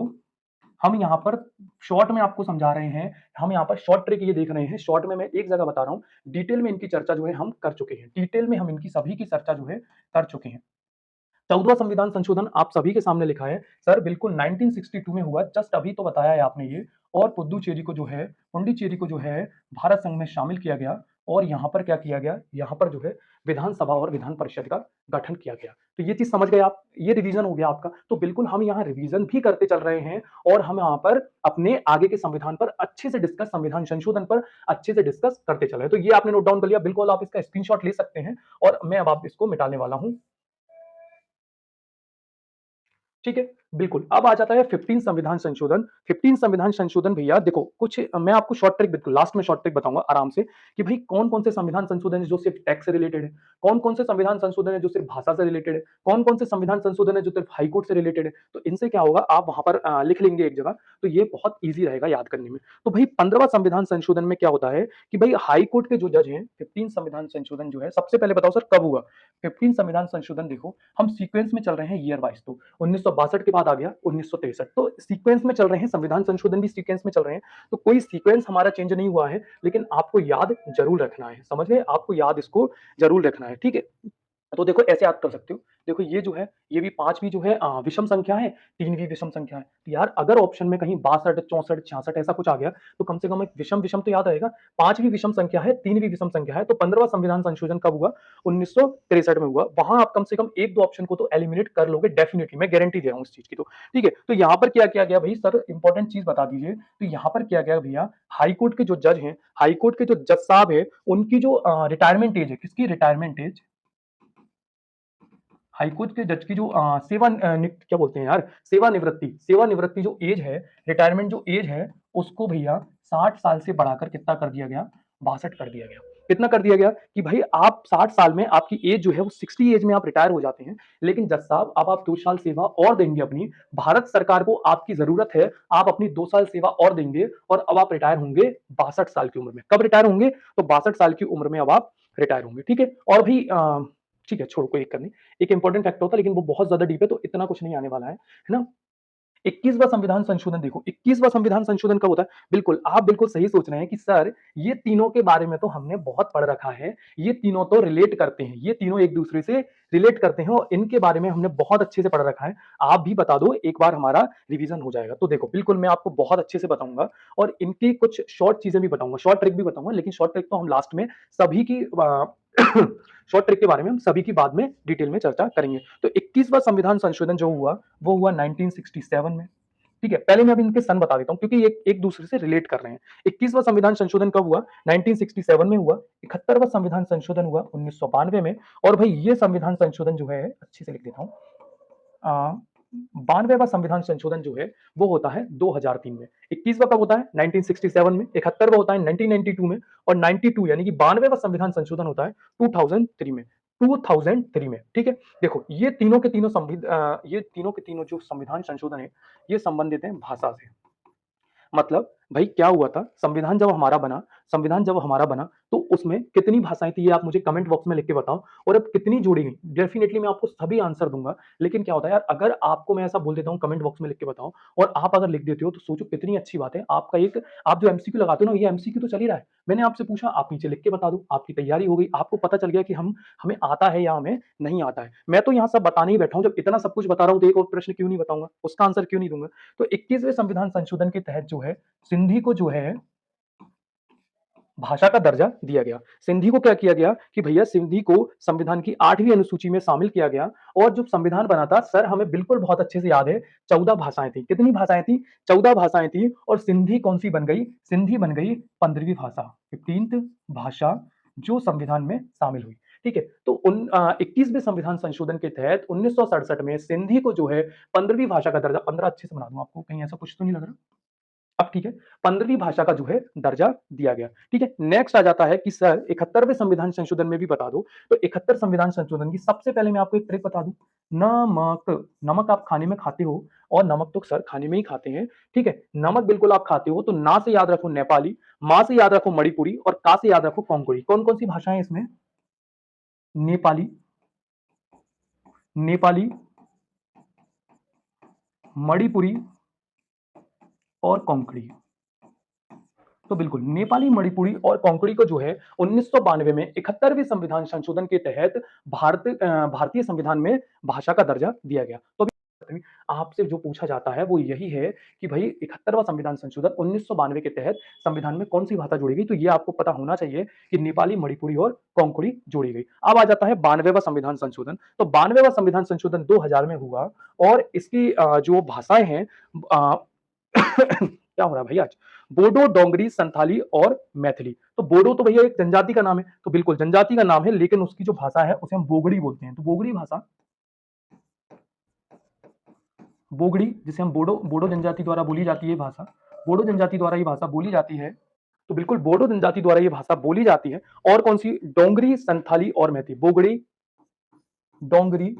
हम यहाँ पर शॉर्ट में आपको समझा रहे हैं, हम यहाँ पर शॉर्ट ट्रिक ये देख रहे हैं, शॉर्ट में मैं एक जगह बता रहा हूँ, डिटेल में इनकी चर्चा जो है हम कर चुके हैं, डिटेल में हम इनकी सभी की चर्चा जो है कर चुके हैं। 14वां संविधान संशोधन आप सभी के सामने लिखा है सर, बिल्कुल 1962 में हुआ, जस्ट अभी तो बताया है आपने ये। और पुडुचेरी को जो है भारत संघ में शामिल किया गया, और यहाँ पर क्या किया गया, यहाँ पर जो है विधानसभा और विधान परिषद का गठन किया गया। तो ये चीज समझ गए आप, ये रिवीजन हो गया आपका। तो बिल्कुल हम यहाँ रिवीजन भी करते चल रहे हैं, और हम यहाँ पर अपने आगे के संविधान पर अच्छे से डिस्कस, संविधान संशोधन पर अच्छे से डिस्कस करते चल रहे हैं। तो ये आपने नोट डाउन कर लिया, बिल्कुल आप इसका स्क्रीनशॉट ले सकते हैं, और मैं अब आप इसको मिटाने वाला हूं। ठीक है, बिल्कुल। अब आ जाता है 15 संविधान संशोधन। 15 संविधान संशोधन भैया देखो, कुछ मैं आपको शॉर्ट ट्रिक, बिल्कुल लास्ट में शॉर्ट ट्रिक बताऊंगा आराम से, कि भाई कौन-कौन से संविधान संशोधन है जो सिर्फ टैक्स से रिलेटेड है, कौन-कौन से संविधान संशोधन है जो सिर्फ भाषा से रिलेटेड है, कौन-कौन से संविधान संशोधन है जो सिर्फ हाई कोर्ट से रिलेटेड है। तो इनसे क्या होगा, आप वहां पर लिख लेंगे एक जगह, तो ये बहुत ईज़ी रहेगा याद करने में। तो भाई 15वां संविधान संशोधन में क्या होता है कि भाई हाई कोर्ट के जो जज हैं, 15 संविधान संशोधन जो है, सबसे पहले बताओ सर कब हुआ? 15 संविधान संशोधन देखो, हम सीक्वेंस में चल रहे हैं ईयर वाइज। तो 1962 के बाद आ गया 1963, तो सीक्वेंस में चल रहे हैं, संविधान संशोधन भी सीक्वेंस में चल रहे हैं। तो कोई सीक्वेंस हमारा चेंज नहीं हुआ है, लेकिन आपको याद जरूर रखना है, समझ गए? आपको याद इसको जरूर रखना है, ठीक है? तो देखो ऐसे याद कर सकते हो, देखो ये जो है, ये भी पांचवी जो है विषम संख्या है, तीनवी विषम संख्या है। तो यार अगर ऑप्शन में कहीं 62, 64, 66 ऐसा कुछ आ गया, तो कम से कम एक विषम विषम तो याद रहेगा। पांचवी विषम संख्या है, तीनवी विषम संख्या है। तो 15वां संविधान संशोधन कब हुआ? 1963 में हुआ। वहां आप कम से कम एक दो ऑप्शन को तो एलिमिनेट कर लोगे डेफिनेटली, मैं गारंटी दे रहा हूँ इस चीज की। तो ठीक है, तो यहाँ पर क्या किया गया भाई सर, इंपॉर्टेंट चीज बता दीजिए। तो यहाँ पर किया गया भैया, हाईकोर्ट के जो जज हैं, हाईकोर्ट के जो जज साहब है, उनकी जो रिटायरमेंट एज है, किसकी रिटायरमेंट एज? हाईकोर्ट के जज की जो क्या बोलते हैं यार, सेवानिवृत्ति जो एज है, रिटायरमेंट जो एज है, उसको भैया 60 साल से बढ़ाकर कितना कर दिया गया? 62 कर दिया गया। कितना कर दिया गया कि भाई आप 60 साल में आपकी एज जो है वो 60 एज में आप रिटायर हो जाते हैं, लेकिन जज साहब अब आप 2 साल सेवा और देंगे अपनी, भारत सरकार को आपकी जरूरत है, आप अपनी 2 साल सेवा और देंगे, और अब आप रिटायर होंगे 62 साल की उम्र में। कब रिटायर होंगे? तो 62 साल की उम्र में अब आप रिटायर होंगे, ठीक है? और भी ठीक है, छोड़ो, कोई दिक्कत नहीं। एक इंपॉर्टेंट फैक्टर होता है, लेकिन वो बहुत ज्यादा डीप है, तो इतना कुछ नहीं आने वाला है ना? 21वां संविधान संशोधन देखो, 21वां संविधान संशोधन कब होता है? बिल्कुल, आप बिल्कुल सही सोच रहे हैं कि सर ये तीनों के बारे में तो हमने बहुत पढ़ रखा है, ये तीनों तो रिलेट करते हैं, ये तीनों एक दूसरे से रिलेट करते हैं, और इनके बारे में हमने बहुत अच्छे से पढ़ रखा है। आप भी बता दो, एक बार हमारा रिवीजन हो जाएगा। तो देखो बिल्कुल मैं आपको बहुत अच्छे से बताऊंगा, और इनकी कुछ शॉर्ट चीजें भी बताऊंगा, शॉर्ट ट्रिक भी बताऊंगा, लेकिन शॉर्ट ट्रिक तो हम लास्ट में सभी की शॉर्ट ट्रिक के बारे में हम सभी की बाद में डिटेल में चर्चा करेंगे। तो 21वां संविधान संशोधन जो हुआ, वो हुआ 1967 में। ठीक है, पहले मैं अब इनके सन बता देता हूं, क्योंकि ये एक दूसरे से रिलेट कर रहे हैं। 21वां संविधान संशोधन कब हुआ? 1967 में हुआ। 71वां संविधान संशोधन हुआ 1992 में। और भाई ये संविधान संशोधन जो है, अच्छे से लिख देता हूं, 92वां संविधान संशोधन जो है वो होता है 2003 में। 21वां कब होता है? 1967 में। 71वां होता है 1992 में। और 92 यानी कि 92वां संविधान संशोधन होता है 2003 में। 2003 में, ठीक है? देखो ये तीनों के तीनों ये तीनों के तीनों जो संविधान संशोधन है, ये संबंधित है भाषा से। मतलब भाई क्या हुआ था, संविधान जब हमारा बना, तो उसमें कितनी भाषाएं थी, ये आप मुझे कमेंट बॉक्स में लिख के बताओ, और अब कितनी जोड़ी गई। डेफिनेटली मैं आपको सभी आंसर दूंगा, लेकिन क्या होता है यार, अगर आपको मैं ऐसा बोल देता हूँ कमेंट बॉक्स में लिख के बताओ, और आप अगर लिख देते हो, तो सोचो कितनी अच्छी बात है। आपका एक, आप जो एमसीक्यू लगाते हो ना, ये एमसीक्यू तो चल ही रहा है, मैंने आपसे पूछा, आप नीचे लिख के बता दो, आपकी तैयारी हो गई, आपको पता चल गया कि हमें आता है या हमें नहीं आता है। मैं तो यहाँ सब बताने ही बैठा हूँ, जब इतना सब कुछ बता रहा हूँ, तो एक और प्रश्न क्यों नहीं बताऊंगा, उसका आंसर क्यों नहीं दूंगा? तो 21वें संविधान संशोधन के तहत जो है, सिंधी को जो है भाषा का दर्जा दिया गया। सिंधी को क्या किया गया कि भैया सिंधी को संविधान की 8वीं अनुसूची में शामिल किया गया। और जो संविधान बना था सर, हमें बिल्कुल बहुत अच्छे से याद है, 14 भाषाएं थी। कितनी भाषाएं थी? 14 भाषाएं थी। और सिंधी कौन सी बन गई? सिंधी बन गई 15वीं भाषा, 15th भाषा जो संविधान में शामिल हुई। ठीक है, तो 21वें संविधान संशोधन के तहत 1967 में सिंधी को जो है 15वीं भाषा का दर्जा, 15 अच्छे से बना दूं आपको, कहीं ऐसा कुछ तो नहीं लग रहा अब? ठीक है, 15वीं भाषा का जो है दर्जा दिया गया। ठीक है, नेक्स्ट आ जाता है कि सर 71वें संविधान संशोधन में भी बता दो। तो 71 संविधान संशोधन की सबसे पहले मैं आपको एक ट्रिक बता दूं, नमक, नमक आप खाने में खाते हो, और नमक तो सर खाने में ही खाते हैं। ठीक है, नमक बिल्कुल आप खाते हो, तो ना से याद रखो नेपाली, माँ से याद रखो मणिपुरी, और का से याद रखो कोंकणी। कौन कौन सी भाषाएं इसमें? नेपाली, नेपाली, मणिपुरी, और कोंकणी। तो बिल्कुल नेपाली, मणिपुरी और कोंकणी को जो है 1992 में 71वें संविधान संशोधन के तहत भारतीय संविधान में भाषा का दर्जा दिया गया। तो अभी आपसे जो पूछा जाता है वो यही है कि भाई 71वां संविधान संशोधन 1992 के तहत संविधान में कौन सी भाषा जोड़ी गई, तो ये आपको पता होना चाहिए कि नेपाली, मणिपुरी और कोंकणी जोड़ी गई। अब आ जाता है 92वां संविधान संशोधन। तो 92वां संविधान संशोधन 2000 में हुआ और इसकी जो भाषाएं हैं क्या हो रहा है भाई आज, बोडो, डोंगरी, संथाली और मैथिली। तो बोडो तो भैया एक जनजाति का नाम है, तो बिल्कुल जनजाति का नाम है, लेकिन उसकी जो भाषा है उसे हम बोगड़ी बोलते हैं। तो बोगड़ी भाषा, बोगड़ी जिसे हम बोडो बोडो जनजाति द्वारा बोली जाती है भाषा, बोडो जनजाति द्वारा ये भाषा बोली जाती है। तो बिल्कुल बोडो जनजाति द्वारा ये भाषा बोली जाती है। और कौन सी, डोंगरी, संथाली और मैथिली। बोगड़ी, डोंगरी,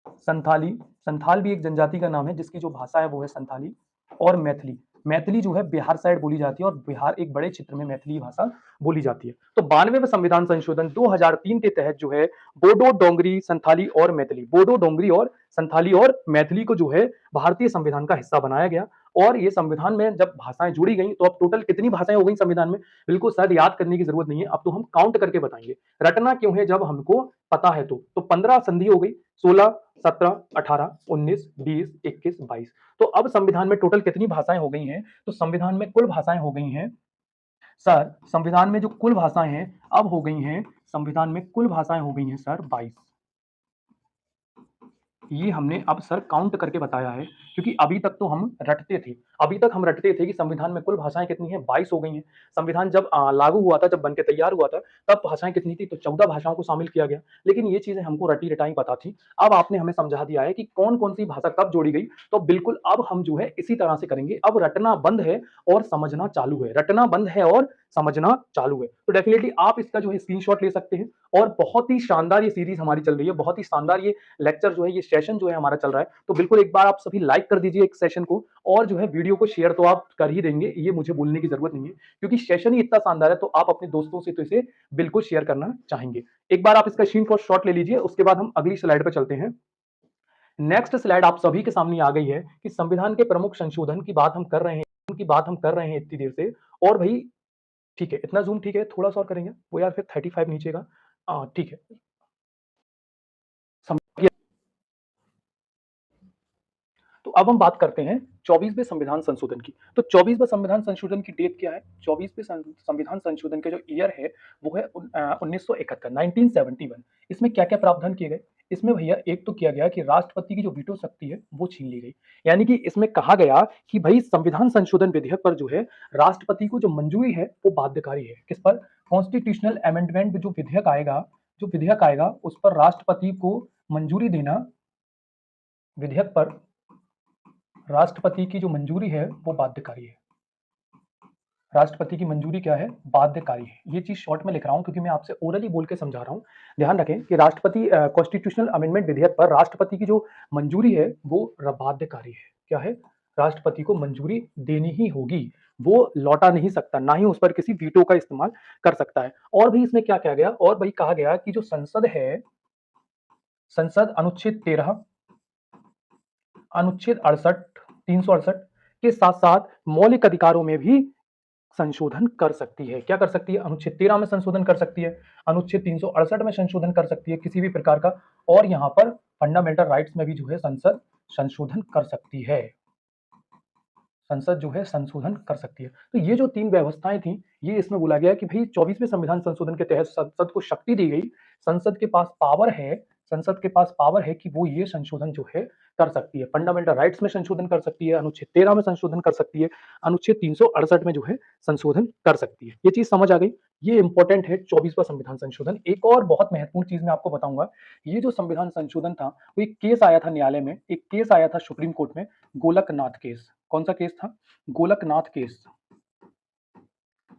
संथाली, संथाल भी एक जनजाति का नाम है जिसकी जो भाषा है वो है संथाली, और मैथिली। मैथिली जो है बिहार साइड बोली जाती है और बिहार एक बड़े क्षेत्र में मैथिली भाषा बोली जाती है। तो 92वें संविधान संशोधन 2003 के तहत जो है बोडो, डोंगरी, संथाली और मैथिली, बोडो, डोंगरी और संथाली और मैथिली को जो है भारतीय संविधान का हिस्सा बनाया गया। और ये संविधान में जब भाषाएं जुड़ी गई तो अब टोटल कितनी भाषाएं हो गई संविधान में, बिल्कुल शायद याद करने की जरूरत नहीं है, अब तो हम काउंट करके बताएंगे। रटना क्यों है, जब हमको पता है तो 15 संधि हो गई, 16, 17, 18, 19, 20, 21, 22। तो अब संविधान में टोटल कितनी भाषाएं हो गई हैं, तो संविधान में कुल भाषाएं हो गई हैं सर, संविधान में जो कुल भाषाएं हैं अब हो गई हैं, संविधान में कुल भाषाएं हो गई हैं सर 22। ये हमने अब सर काउंट करके बताया है, क्योंकि अभी तक तो हम रटते थे, अभी तक हम रटते थे कि संविधान में कुल भाषाएं कितनी हैं, 22 हो गई हैं। संविधान जब लागू हुआ था, जब बनके तैयार हुआ था, तब भाषाएं कितनी थी, तो 14 भाषाओं को शामिल किया गया। लेकिन ये चीजें हमको रटी रटाई पता थी, अब आपने हमें समझा दिया है कि कौन कौन सी भाषा कब जोड़ी गई। तो बिल्कुल अब हम जो है इसी तरह से करेंगे, अब रटना बंद है और समझना चालू है, रटना बंद है और समझना चालू है। तो डेफिनेटली आप इसका जो है स्क्रीनशॉट ले सकते हैं। और बहुत ही शानदार ये सीरीज हमारी चल रही है, बहुत ही शानदार ये लेक्चर जो है, ये सेशन जो है हमारा चल रहा है। तो बिल्कुल एक बार आप सभी लाइक कर दीजिए एक सेशन को, और जो है वीडियो को शेयर तो आप कर ही देंगे, ये मुझे बोलने की जरूरत नहीं है, क्योंकि सेशन ही इतना शानदार है, तो आप अपने दोस्तों से तो इसे बिल्कुल शेयर करना चाहेंगे। एक बार आप इसका स्क्रीनशॉट ले लीजिए, उसके बाद हम अगली स्लाइड पर चलते हैं। नेक्स्ट स्लाइड आप सभी के सामने आ गई है कि संविधान के प्रमुख संशोधन की बात हम कर रहे हैं, उनकी बात हम कर रहे हैं इतनी देर से। और भाई ठीक है, इतना जूम ठीक है, थोड़ा सा और करेंगे वो यार, फिर 35 नीचे का, ठीक है। तो अब हम बात करते हैं 24वें संविधान संशोधन की। तो 24वें संविधान संशोधन की डेट क्या है, 24वें संविधान संशोधन के जो ईयर है वो है 1971, 1971। इसमें क्या क्या प्रावधान किए गए, इसमें भैया एक तो किया गया कि राष्ट्रपति की जो वीटो शक्ति है वो छीन ली गई। यानी कि इसमें कहा गया कि भाई संविधान संशोधन विधेयक पर जो है राष्ट्रपति को जो मंजूरी है वो बाध्यकारी है। किस पर, कॉन्स्टिट्यूशनल अमेंडमेंट जो विधेयक आएगा उस पर राष्ट्रपति को मंजूरी देना, विधेयक पर राष्ट्रपति की जो मंजूरी है वो बाध्यकारी है। राष्ट्रपति की मंजूरी क्या है, बाध्यकारी है। ये चीज शॉर्ट में लिख रहा हूं क्योंकि मैं आपसे ओरली बोल के समझा रहा हूं। ध्यान रखें कि राष्ट्रपति कॉन्स्टिट्यूशनल अमेंडमेंट विधेयक पर राष्ट्रपति की जो मंजूरी है वो बाध्यकारी है। क्या है, राष्ट्रपति को मंजूरी देनी ही होगी, वो लौटा नहीं सकता, ना ही उस पर किसी वीटो का इस्तेमाल कर सकता है। और भी इसमें क्या कहा गया, और भाई कहा गया कि जो संसद है, संसद अनुच्छेद 13, अनुच्छेद 68, 368 के साथ साथ मौलिक अधिकारों में भी संशोधन कर सकती है। क्या कर सकती है, अनुच्छेद 13 में संशोधन कर सकती है, अनुच्छेद 368 में संशोधन कर सकती है किसी भी प्रकार का, और यहाँ पर फंडामेंटल राइट्स में भी जो है संसद संशोधन कर सकती है, संसद जो है संशोधन कर सकती है। तो ये जो 3 व्यवस्थाएं थी, ये इसमें बोला गया कि भाई 24वें संविधान संशोधन के तहत संसद को शक्ति दी गई, संसद के पास पावर है, संसद के पास पावर है कि वो ये संशोधन जो है कर सकती है। फंडामेंटल राइट्स में संशोधन कर सकती है, अनुच्छेद 13 में संशोधन कर सकती है, अनुच्छेद 368 में जो है संशोधन कर सकती है। ये चीज समझ आ गई, ये इंपॉर्टेंट है 24वां संविधान संशोधन। एक और बहुत महत्वपूर्ण चीज मैं आपको बताऊंगा, ये जो संविधान संशोधन था वो एक केस आया था न्यायालय में, एक केस आया था सुप्रीम कोर्ट में, गोलकनाथ केस। कौन सा केस था, गोलकनाथ केस।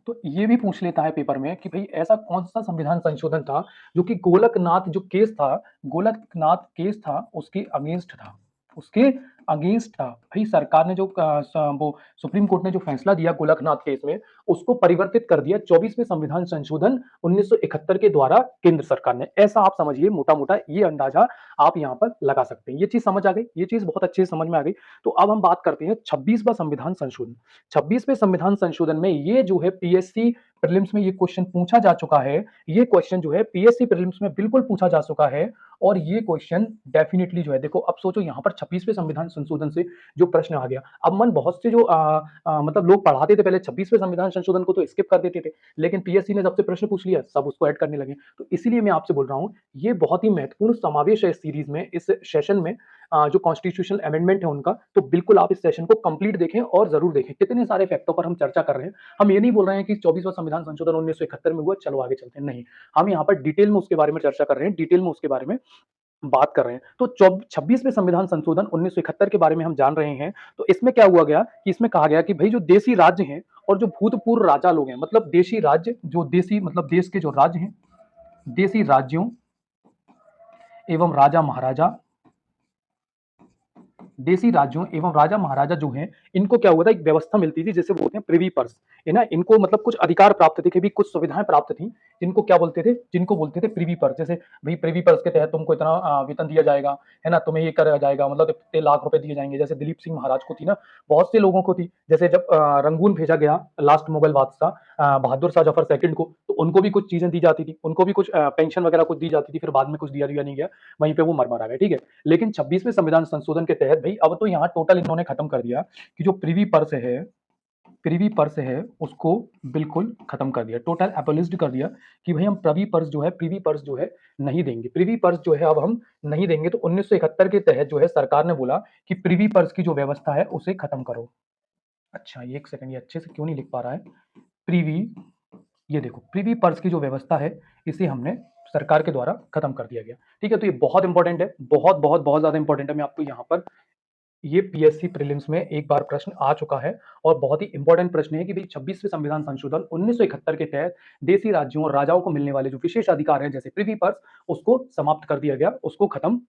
तो ये भी पूछ लेता है पेपर में कि भाई ऐसा कौन सा संविधान संशोधन था जो कि गोलकनाथ जो केस था, गोलकनाथ केस था उसके अगेंस्ट था, उसके अगेंस्ट था। भाई सरकार ने जो वो सुप्रीम कोर्ट ने जो फैसला दिया गोलकनाथ केस में, उसको परिवर्तित कर दिया 24वें संविधान संशोधन 1971 के द्वारा केंद्र सरकार ने। ऐसा आप समझिए, मोटा-मोटा ये अंदाजा आप यहाँ पर लगा सकते हैं। ये चीज़ समझ आ गई, ये चीज़ बहुत अच्छे से समझ में आ गई। तो अब हम बात करते हैं 26वां संविधान संशोधन। 26वें संविधान संशोधन में ये जो है पीएससी प्रीलिम्स में ये क्वेश्चन पूछा जा चुका है। ये क्वेश्चन जो है पीएससी प्रीलिम्स में बिल्कुल पूछा जा चुका है और ये क्वेश्चन डेफिनिटली जो है, देखो अब सोचो यहाँ पर 26वें संविधान संशोधन से जो प्रश्न आ गया। अब मन बहुत से जो मतलब लोग पढ़ाते थे पहले 26वें संविधान संशोधन को तो स्किप कर देते थे, लेकिन पीएससी ने जब से प्रश्न पूछ लिया सब उसको ऐड करने लगे। तो इसीलिए मैं आपसे बोल रहा हूँ, ये बहुत ही महत्वपूर्ण समावेश है इस सीरीज में, इस सेशन में जो कॉन्स्टिट्यूशनल अमेंडमेंट है उनका। तो बिल्कुल आप इस सेशन को कंप्लीट देखें और जरूर देखें। कितने सारे फैक्टों पर हम चर्चा कर रहे हैं। हम ये नहीं बोल रहे हैं कि 24वां संविधान संशोधन 1971 में हुआ, चलो आगे चलते हैं, नहीं। हम यहाँ पर डिटेल में उसके बारे में चर्चा कर रहे हैं, डिटेल में उसके बारे में बात कर रहे हैं। तो 26वें संविधान संशोधन 1971 के बारे में हम जान रहे हैं। तो इसमें क्या हुआ गया कि इसमें कहा गया कि भाई जो देशी राज्य हैं और जो भूतपूर्व राजा लोग हैं, मतलब देशी राज्य, जो देशी मतलब देश के जो राज्य हैं, देशी राज्यों एवं राजा महाराजा, देशी राज्यों एवं राजा महाराजा जो हैं, इनको क्या हुआ था, एक व्यवस्था मिलती थी जिसे बोलते हैं प्रिवी पर्स, है ना। इनको मतलब कुछ अधिकार प्राप्त थे, भी कुछ सुविधाएं प्राप्त थी, जिनको क्या बोलते थे, जिनको बोलते थे प्रिवी पर्स। जैसे भाई प्रिवी पर्स के तहत तुमको इतना वेतन दिया जाएगा, है ना, तुम्हें ये करा जाएगा, मतलब इतने लाख रुपए दिए जाएंगे। जैसे दिलीप सिंह महाराज को थी ना, बहुत से लोगों को थी। जैसे जब रंगून भेजा गया लास्ट मुगल बादशाह बहादुर शाह जफर सेकंड को, तो उनको भी कुछ चीजें दी जाती थी, उनको भी कुछ पेंशन वगैरह कुछ दी जाती थी, फिर बाद में कुछ दिया नहीं गया, वहीं पे वो मर आ गए, ठीक है। लेकिन 26वें संविधान संशोधन के तहत भाई अब तो यहाँ टोटल इन्होंने खत्म कर दिया कि जो प्रिवी पर्स है, प्रिवी पर्स है उसको बिल्कुल खत्म कर दिया, टोटल एबोलिश्ड कर दिया कि भाई हम प्रिवी पर्स जो है, प्रिवी पर्स जो है नहीं देंगे, प्रिवी पर्स जो है अब हम नहीं देंगे। तो 1971 के तहत जो है सरकार ने बोला कि प्रिवी पर्स की जो व्यवस्था है उसे खत्म करो। अच्छा ये एक सेकंड, ये अच्छे से क्यों नहीं लिख पा रहा है, प्रिवी, ये देखो प्रिवी पर्स की जो व्यवस्था है इसे हमने सरकार के द्वारा खत्म कर दिया गया, ठीक है। तो ये बहुत इंपॉर्टेंट है, बहुत बहुत बहुत ज्यादा इंपॉर्टेंट है। मैं आपको यहाँ पर, ये पीएससी प्रीलिम्स में एक बार प्रश्न आ चुका है और बहुत ही इंपॉर्टेंट प्रश्न है कि भाई 26वें संविधान संशोधन 1971 के तहत देशी राज्यों और राजाओं को मिलने वाले जो विशेष अधिकार हैं जैसे प्रिवी पर्स, उसको समाप्त कर दिया गया, उसको खत्म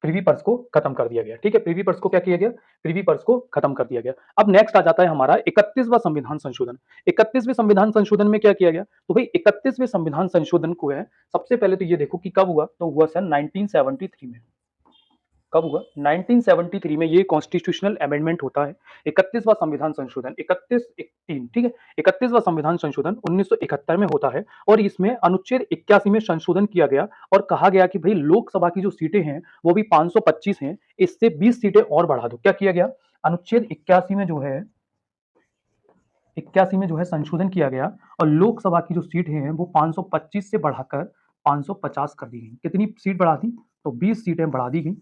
प्रिवी पर्स को खत्म कर दिया गया, ठीक है। प्रिवी पर्स को क्या किया गया, प्रिवी पर्स को खत्म कर दिया गया। अब नेक्स्ट आ जाता है हमारा 31वां संविधान संशोधन। 31वें संविधान संशोधन में क्या किया गया, तो भाई 31वें संविधान संशोधन को है, सबसे पहले तो ये देखो कि कब हुआ, तो हुआ सन 1973 में। कब हुआ, 1973 में ये कॉन्स्टिट्यूशनल अमेंडमेंट होता है। 31वां संविधान संशोधन 31 ठीक है, 31वां संविधान संशोधन 1971 में होता है और इसमें अनुच्छेद 81 में संशोधन किया गया और कहा गया कि भाई लोकसभा की जो सीटें हैं वो भी 525 हैं, इससे 20 सीटें और बढ़ा दो। क्या किया गया, अनुच्छेद 81 में जो है, 81 में जो है संशोधन किया गया और लोकसभा की जो सीटें हैं वो 525 से बढ़ाकर 550 कर दी गई। कितनी सीट बढ़ा दी, तो 20 सीटें बढ़ा दी गई।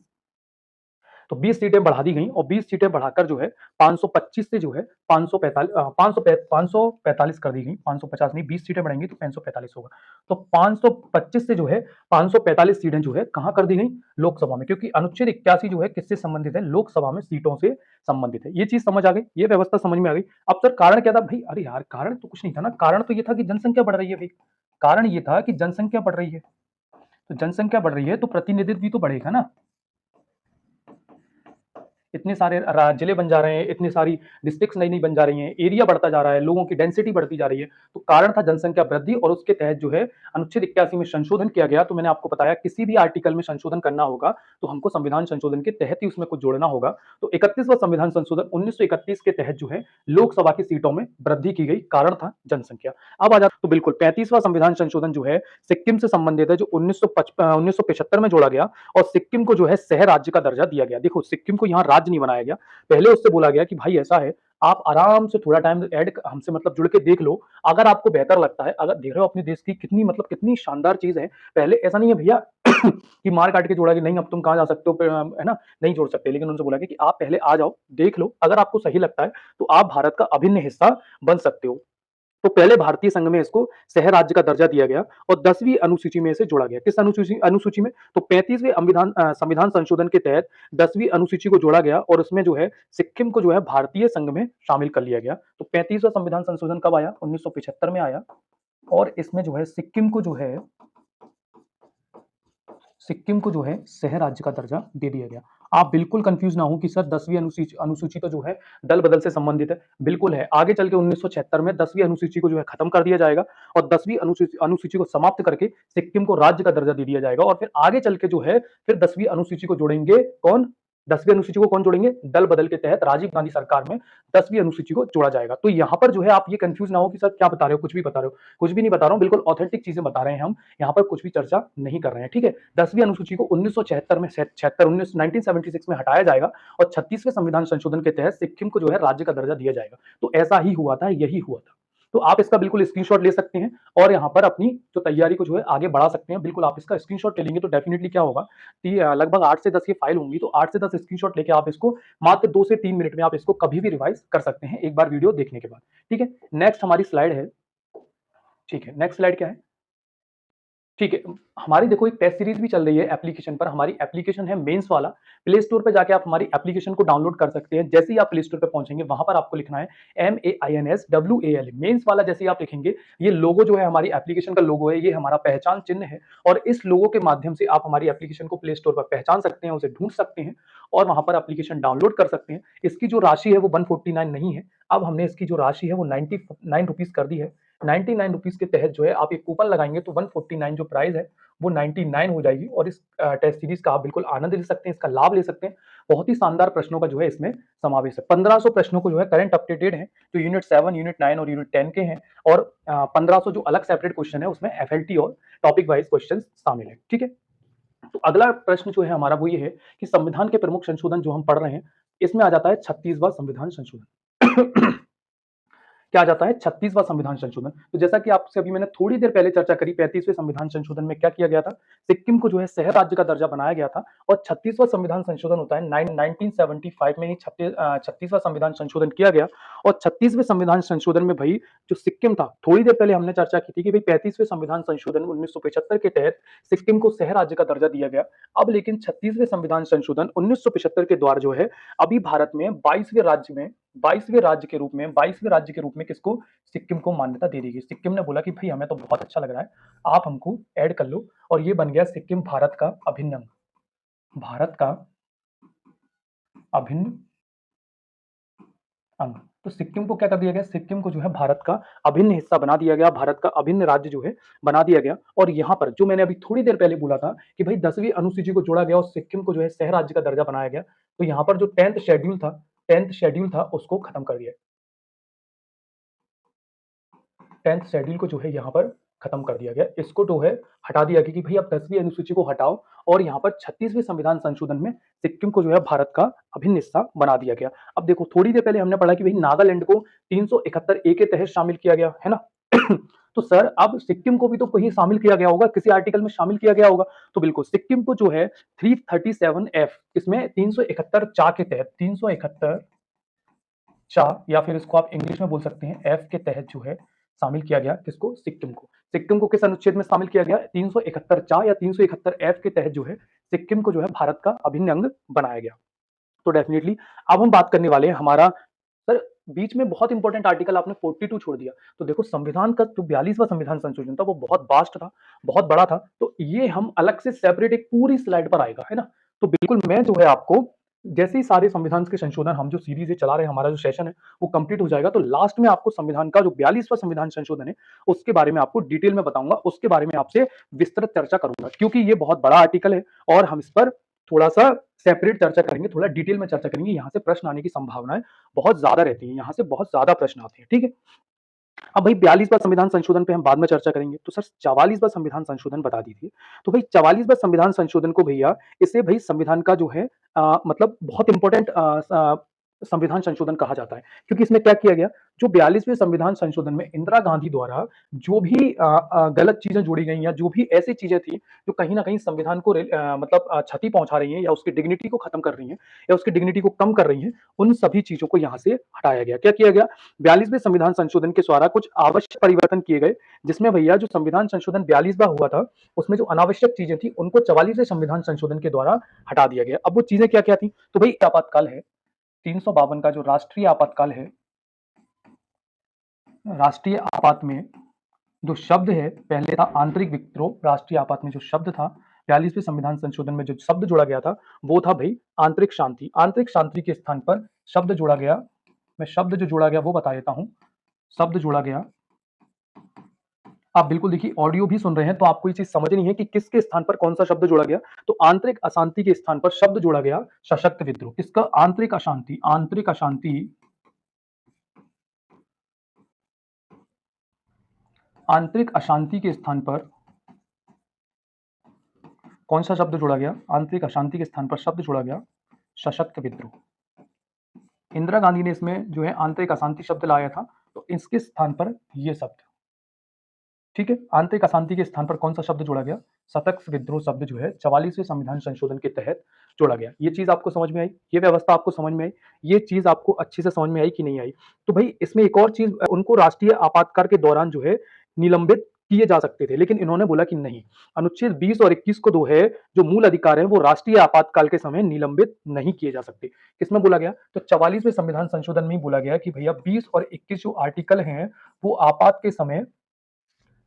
तो 20 सीटें बढ़ा दी गई और 20 सीटें बढ़ाकर जो है 525 से जो है 545 कर दी गई, 550 नहीं, 20 सीटें बढ़ेंगी तो 545 होगा। तो 525 से जो है 545 सीटें जो है कहां कर दी गई, लोकसभा में, क्योंकि अनुच्छेद 81 जो है किससे संबंधित है, लोकसभा में सीटों से संबंधित है। ये चीज समझ आ गई, ये व्यवस्था समझ में आ गई। अब सर कारण क्या था भाई, अरे यार कारण तो कुछ नहीं था ना, कारण तो ये था कि जनसंख्या बढ़ रही है भाई, कारण ये था कि जनसंख्या बढ़ रही है, तो जनसंख्या बढ़ रही है तो प्रतिनिधित्व भी तो बढ़ेगा ना। इतने सारे जिले बन जा रहे हैं, इतनी सारी डिस्ट्रिक्ट्स नई नई बन जा रही हैं, एरिया बढ़ता जा रहा है, लोगों की डेंसिटी बढ़ती जा रही है, तो कारण था जनसंख्या वृद्धि और उसके तहत जो है अनुच्छेद 81 में संशोधन किया गया। तो मैंने आपको बताया किसी भी आर्टिकल में संशोधन करना होगा तो हमको संविधान संशोधन के तहत ही उसमें कुछ जोड़ना होगा। तो 31वां संविधान संशोधन 1931 के तहत जो है लोकसभा की सीटों में वृद्धि की गई, कारण था जनसंख्या। अब आ जाता तो बिल्कुल 35वां संविधान संशोधन जो है सिक्किम से संबंधित है, जो 1975 में जोड़ा गया और सिक्किम को जो है शहर राज्य का दर्जा दिया गया। देखो सिक्किम को यहाँ राज्य नहीं बनाया गया, पहले उससे बोला गया कि भाई ऐसा है, आप आराम से थोड़ा टाइम ऐड हमसे मतलब जुड़ के देख लो, अगर आपको बेहतर लगता है, अगर देख रहे हो अपने देश की कितनी मतलब कितनी शानदार चीज है। पहले ऐसा नहीं है भैया कि मार काट के जोड़ा कि नहीं अब तुम कहाँ जा सकते हो, है ना, नहीं जोड़ सकते, लेकिन उनसे बोला गया कि आप पहले आ जाओ, देख लो, अगर आपको सही लगता है तो आप भारत का अभिन्न हिस्सा बन सकते हो। तो पहले भारतीय संघ में इसको शहर राज्य का दर्जा दिया गया और 10वीं अनुसूची में इसे जोड़ा गया। किस अनुसूची में, तो 35वें संविधान संशोधन के तहत 10वीं अनुसूची को जोड़ा गया और उसमें जो है सिक्किम को जो है भारतीय संघ में शामिल कर लिया गया। तो 35वां संविधान संशोधन कब आया, 1975 में आया और इसमें जो है सिक्किम को जो है शहर राज्य का दर्जा दे दिया गया। आप बिल्कुल कंफ्यूज ना हो कि सर 10वीं अनुसूची अनुसूची तो जो है दल बदल से संबंधित है, बिल्कुल है। आगे चल के 1976 में 10वीं अनुसूची को जो है खत्म कर दिया जाएगा और 10वीं अनुसूची अनुसूची को समाप्त करके सिक्किम को राज्य का दर्जा दे दिया जाएगा और फिर आगे चल के जो है फिर 10वीं अनुसूची को जोड़ेंगे कौन? 10वीं अनुसूची को कौन जोड़ेंगे? दल बदल के तहत राजीव गांधी सरकार में 10वीं अनुसूची को जोड़ा जाएगा। तो यहाँ पर जो है आप ये कंफ्यूज ना हो कि सर क्या बता रहे हो, कुछ भी बता रहे हो, कुछ भी नहीं बता रहा हूँ, बिल्कुल ऑथेंटिक चीजें बता रहे हैं हम, यहाँ पर कुछ भी चर्चा नहीं कर रहे हैं, ठीक है। 10वीं अनुसूची को 1976 में 1976 में हटाया जाएगा और 36वें संविधान संशोधन के तहत सिक्किम को जो है राज्य का दर्जा दिया जाएगा। तो ऐसा ही हुआ था, यही हुआ था। तो आप इसका बिल्कुल स्क्रीनशॉट ले सकते हैं और यहाँ पर अपनी जो तैयारी को जो है आगे बढ़ा सकते हैं। बिल्कुल आप इसका स्क्रीनशॉट ले लेंगे तो डेफिनेटली क्या होगा कि लगभग 8 से 10 ये फाइल होंगी, तो 8 से 10 स्क्रीनशॉट लेके आप इसको मात्र 2 से 3 मिनट में आप इसको कभी भी रिवाइज कर सकते हैं एक बार वीडियो देखने के बाद, ठीक है। नेक्स्ट हमारी स्लाइड है, ठीक है, नेक्स्ट स्लाइड क्या है? ठीक है, हमारी देखो एक टेस्ट सीरीज भी चल रही है एप्लीकेशन पर। हमारी एप्लीकेशन है मेंस वाला। प्ले स्टोर पे जाके आप हमारी एप्लीकेशन को डाउनलोड कर सकते हैं। जैसे ही आप प्ले स्टोर पे पहुंचेंगे वहां पर आपको लिखना है MAINSWAL, मेंस वाला। जैसे ही आप लिखेंगे, ये लोगो जो है हमारी एप्लीकेशन का लोगो है, ये हमारा पहचान चिन्ह है और इस लोगो के माध्यम से आप हमारी एप्लीकेशन को प्ले स्टोर पर पहचान सकते हैं, उसे ढूंढ सकते हैं और वहां पर एप्लीकेशन डाउनलोड कर सकते हैं। इसकी जो राशि है वो 149 नहीं है, अब हमने इसकी जो राशि है वो 99 रुपीज कर दी है। 99 रुपीज के तहत जो है आप एक कूपन लगाएंगे तो 149 जो प्राइस है वो 99 हो जाएगी और इस टेस्ट सीरीज का आप बिल्कुल आनंद ले सकते हैं, इसका लाभ ले सकते हैं। बहुत ही शानदार प्रश्नों का जो है इसमें समावेश है। 1500 प्रश्नों को जो है करंट अपडेटेड है, तो यूनिट 7, यूनिट 9 और यूनिट 10 के हैं और 1500 जो अलग सेपरेट क्वेश्चन है उसमें FLT और टॉपिक वाइज क्वेश्चन शामिल है, ठीक है। तो अगला प्रश्न जो है हमारा वो ये है कि संविधान के प्रमुख संशोधन जो हम पढ़ रहे हैं, इसमें आ जाता है 36वां संविधान संशोधन। क्या आ जाता है? 36वां संविधान संशोधन। तो जैसा कि आपसे अभी मैंने थोड़ी देर पहले चर्चा करी, 35वें संविधान संशोधन में क्या किया गया था? सिक्किम को जो है शहर राज्य का दर्जा बनाया गया था और 36वां संविधान संशोधन होता है 1975 में ही 36वां संविधान संशोधन किया गया और 36वें संविधान संशोधन में भाई जो सिक्किम था, थोड़ी देर पहले हमने चर्चा की थी कि भाई 35वें संविधान संशोधन 1975 के तहत सिक्किम को शहर राज्य का दर्जा दिया गया। अब लेकिन 36वें संविधान संशोधन 1975 के द्वारा जो है अभी भारत में 22वें राज्य के रूप में किसको? सिक्किम को मान्यता दे दी गई। सिक्किम ने बोला कि भाई हमें तो बहुत अच्छा लग रहा है, आप हमको ऐड कर लो और ये बन गया सिक्किम भारत का अभिन्न अंग, भारत का अभिन्न अंग। तो सिक्किम को क्या कर दिया गया? सिक्किम को जो है भारत का अभिन्न हिस्सा बना दिया गया, भारत का अभिन्न राज्य जो है बना दिया गया। और यहाँ पर जो मैंने अभी थोड़ी देर पहले बोला था कि भाई 10वीं अनुसूची को जोड़ा गया और सिक्किम को जो है शहर राज्य का दर्जा बनाया गया, तो यहाँ पर जो 10th शेड्यूल था उसको खत्म कर दिया। 10th शेड्यूल को जो है यहाँ पर खत्म कर दिया गया, इसको जो है हटा दिया गया कि भाई अब 10वीं अनुसूची को हटाओ और यहाँ पर 36वें संविधान संशोधन में सिक्किम को जो है भारत का अभिन्न हिस्सा बना दिया गया। अब देखो थोड़ी देर पहले हमने पढ़ा कि भाई नागालैंड को 371A के तहत शामिल किया गया है ना। तो सर अब सिक्किम को भी तो कहीं शामिल किया गया होगा, किसी आर्टिकल में शामिल किया गया होगा। तो बिल्कुल सिक्किम को जो है 337F इसमें 371 चा के तहत 371 चा या फिर इसको आप इंग्लिश में बोल सकते हैं एफ के तहत जो है शामिल किया गया। किसको? सिक्किम को। सिक्किम को किस अनुच्छेद में शामिल किया गया? 371 चा या 371 एफ के तहत जो है सिक्किम को जो है भारत का अभिन्न अंग बनाया गया। तो डेफिनेटली अब हम बात करने वाले हैं हमारा, सर बीच में बहुत इंपॉर्टेंट आर्टिकल आपने 42 छोड़ दिया। तो देखो संविधान का जो 42वां संविधान संशोधन था वो बहुत वास्ट था, बहुत बड़ा था, तो ये हम अलग से सेपरेट एक पूरी स्लाइड पर आएगा, है ना। तो बिल्कुल मैं जो है आपको जैसे ही सारे संविधान के संशोधन हम जो सीरीज ये चला रहे हैं, हमारा जो सेशन है वो कंप्लीट हो जाएगा, तो लास्ट में आपको संविधान का जो 42वां संविधान संशोधन है उसके बारे में आपको डिटेल में बताऊंगा, उसके बारे में आपसे विस्तृत चर्चा करूंगा, क्योंकि ये बहुत बड़ा आर्टिकल है और हम इस पर थोड़ा सा सेपरेट चर्चा करेंगे, थोड़ा डिटेल में चर्चा करेंगे। यहाँ से प्रश्न आने की संभावनाएं बहुत ज्यादा रहती है, यहाँ से बहुत ज्यादा प्रश्न आते हैं, ठीक है। अब भाई 42वां संविधान संशोधन पे हम बाद में चर्चा करेंगे, तो सर 44वां संविधान संशोधन बता दीजिए। तो भाई 44वां संविधान संशोधन को भैया इसे भाई संविधान का जो है मतलब बहुत इंपॉर्टेंट संविधान संशोधन कहा जाता है, क्योंकि इसमें क्या किया गया, जो 42वें संविधान संशोधन में इंदिरा गांधी द्वारा जो भी गलत चीजें जोड़ी गई या जो भी ऐसी चीजें थी जो कहीं ना कहीं संविधान को मतलब क्षति पहुंचा रही हैं या उसकी डिग्निटी को खत्म कर रही हैं या उसकी डिग्निटी को कम कर रही हैं, उन सभी चीजों को यहाँ से हटाया गया। क्या किया गया? 42वें संविधान संशोधन के द्वारा कुछ आवश्यक परिवर्तन किए गए, जिसमें भैया जो संविधान संशोधन 42वां हुआ था उसमें जो अनावश्यक चीजें थी उनको 44वें संविधान संशोधन के द्वारा हटा दिया गया। अब वो चीजें क्या क्या थी? तो भाई आपातकाल है, 352 का जो राष्ट्रीय आपातकाल है, राष्ट्रीय आपात में जो शब्द है, पहले था आंतरिक विद्रोह, राष्ट्रीय आपात में जो शब्द था 42वें संविधान संशोधन में जो शब्द जोड़ा गया था वो था भाई आंतरिक शांति। आंतरिक शांति के स्थान पर शब्द जोड़ा गया, मैं शब्द जो जोड़ा गया वो बता देता हूं। शब्द जोड़ा गया, आप बिल्कुल देखिए ऑडियो भी सुन रहे हैं तो आपको ये चीज समझनी है कि किसके स्थान पर कौन सा शब्द जोड़ा गया। तो आंतरिक अशांति के स्थान पर शब्द जोड़ा गया सशक्त विद्रोह। किसका? आंतरिक अशांति। आंतरिक अशांति, आंतरिक अशांति के स्थान पर कौन सा शब्द जोड़ा गया? आंतरिक अशांति के स्थान पर शब्द जोड़ा गया सशक्त विद्रोह। इंदिरा गांधी ने इसमें जो है आंतरिक अशांति शब्द लाया था, तो इसके स्थान पर यह शब्द, ठीक है, आंतरिक अशांति के स्थान पर कौन सा शब्द जोड़ा गया? सशक्त विद्रोह शब्द जो है 44वें संविधान संशोधन के तहत जोड़ा गया। ये चीज आपको समझ में आई? ये व्यवस्था आपको समझ में आई? ये चीज आपको अच्छे से समझ में आई कि नहीं आई? तो भाई इसमें एक और चीज, उनको राष्ट्रीय आपातकाल के दौरान जो है निलंबित किए जा सकते थे, लेकिन इन्होंने बोला कि नहीं, अनुच्छेद 20 और 21 को दो है जो मूल अधिकार है वो राष्ट्रीय आपातकाल के समय निलंबित नहीं किए जा सकते। किसमें बोला गया? तो 44वें संविधान संशोधन में ही बोला गया कि भैया 20 और 21 जो आर्टिकल हैं वो आपात के समय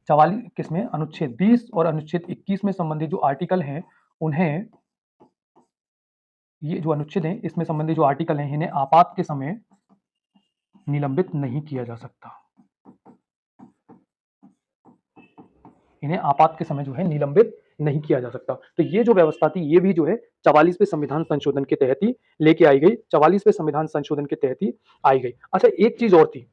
44 किसमें, अनुच्छेद 20 और अनुच्छेद 21 में संबंधित जो आर्टिकल हैं उन्हें, ये जो अनुच्छेद हैं इसमें संबंधित जो आर्टिकल हैं इन्हें आपात के समय निलंबित नहीं किया जा सकता। इन्हें आपात के समय जो है निलंबित नहीं किया जा सकता। तो ये जो व्यवस्था थी ये भी जो है 44वें संविधान संशोधन के तहत ही लेके आई गई, 44वें संविधान संशोधन के तहत ही आई गई। अच्छा, एक चीज और थी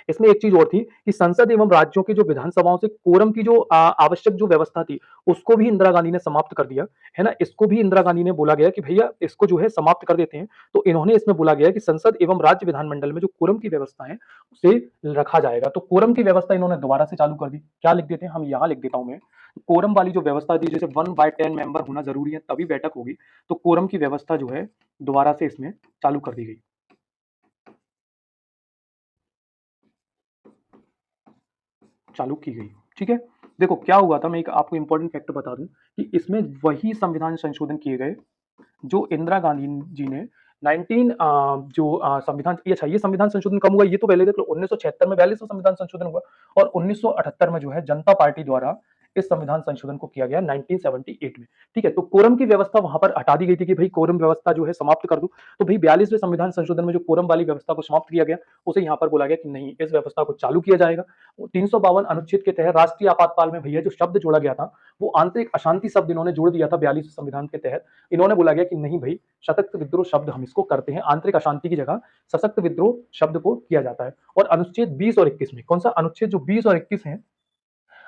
इसमें, एक चीज और थी कि संसद एवं राज्यों के जो विधानसभाओं से कोरम की जो आवश्यक जो व्यवस्था थी उसको भी इंदिरा गांधी ने समाप्त कर दिया, है ना। इसको भी इंदिरा गांधी ने बोला गया कि भैया इसको जो है समाप्त कर देते हैं। तो इन्होंने इसमें बोला गया कि संसद एवं राज्य विधानमंडल में जो कोरम की व्यवस्था है उसे रखा जाएगा। तो कोरम की व्यवस्था इन्होंने दोबारा से चालू कर दी। क्या लिख देते हैं हम, यहाँ लिख देता हूं मैं, कोरम वाली जो व्यवस्था थी, जैसे 1/10 मेंबर होना जरूरी है तभी बैठक होगी, तो कोरम की व्यवस्था जो है दोबारा से इसमें चालू कर दी गई, चालू की गई। ठीक है, देखो क्या हुआ था, मैं एक आपको इंपॉर्टेंट फैक्ट बता दूं कि इसमें वही संविधान संशोधन किए गए जो इंदिरा गांधी जी ने 19 संविधान, ये अच्छा, ये संविधान संशोधन कब हुआ ये तो पहले देख लो। 1976 में 42वां संविधान संशोधन हुआ और 1978 में जो है जनता पार्टी द्वारा इस संविधान संशोधन को किया गया 1978 में। ठीक है, तो कोरम की व्यवस्था वहां पर हटा दी गई थी कि भाई कोरम व्यवस्था जो है समाप्त कर दो। तो भाई 42वें संविधान संशोधन में जो कोरम वाली व्यवस्था को समाप्त किया गया उसे यहाँ पर बोला गया कि नहीं, इस व्यवस्था को चालू किया जाएगा। 352 अनुच्छेद के तहत राष्ट्रीय आपातकाल में भैया जो शब्द जोड़ा गया था वो आंतरिक अशांति शब्द इन्होंने जोड़ दिया था 42वें संविधान के तहत। इन्होंने बोला गया कि नहीं भाई, सशक्त विद्रोह शब्द हम इसको करते हैं, आंतरिक अशांति की जगह सशक्त विद्रोह शब्द को किया जाता है। और अनुच्छेद 20 और 21 में, कौन सा अनुच्छेद, जो 20 और 21 है,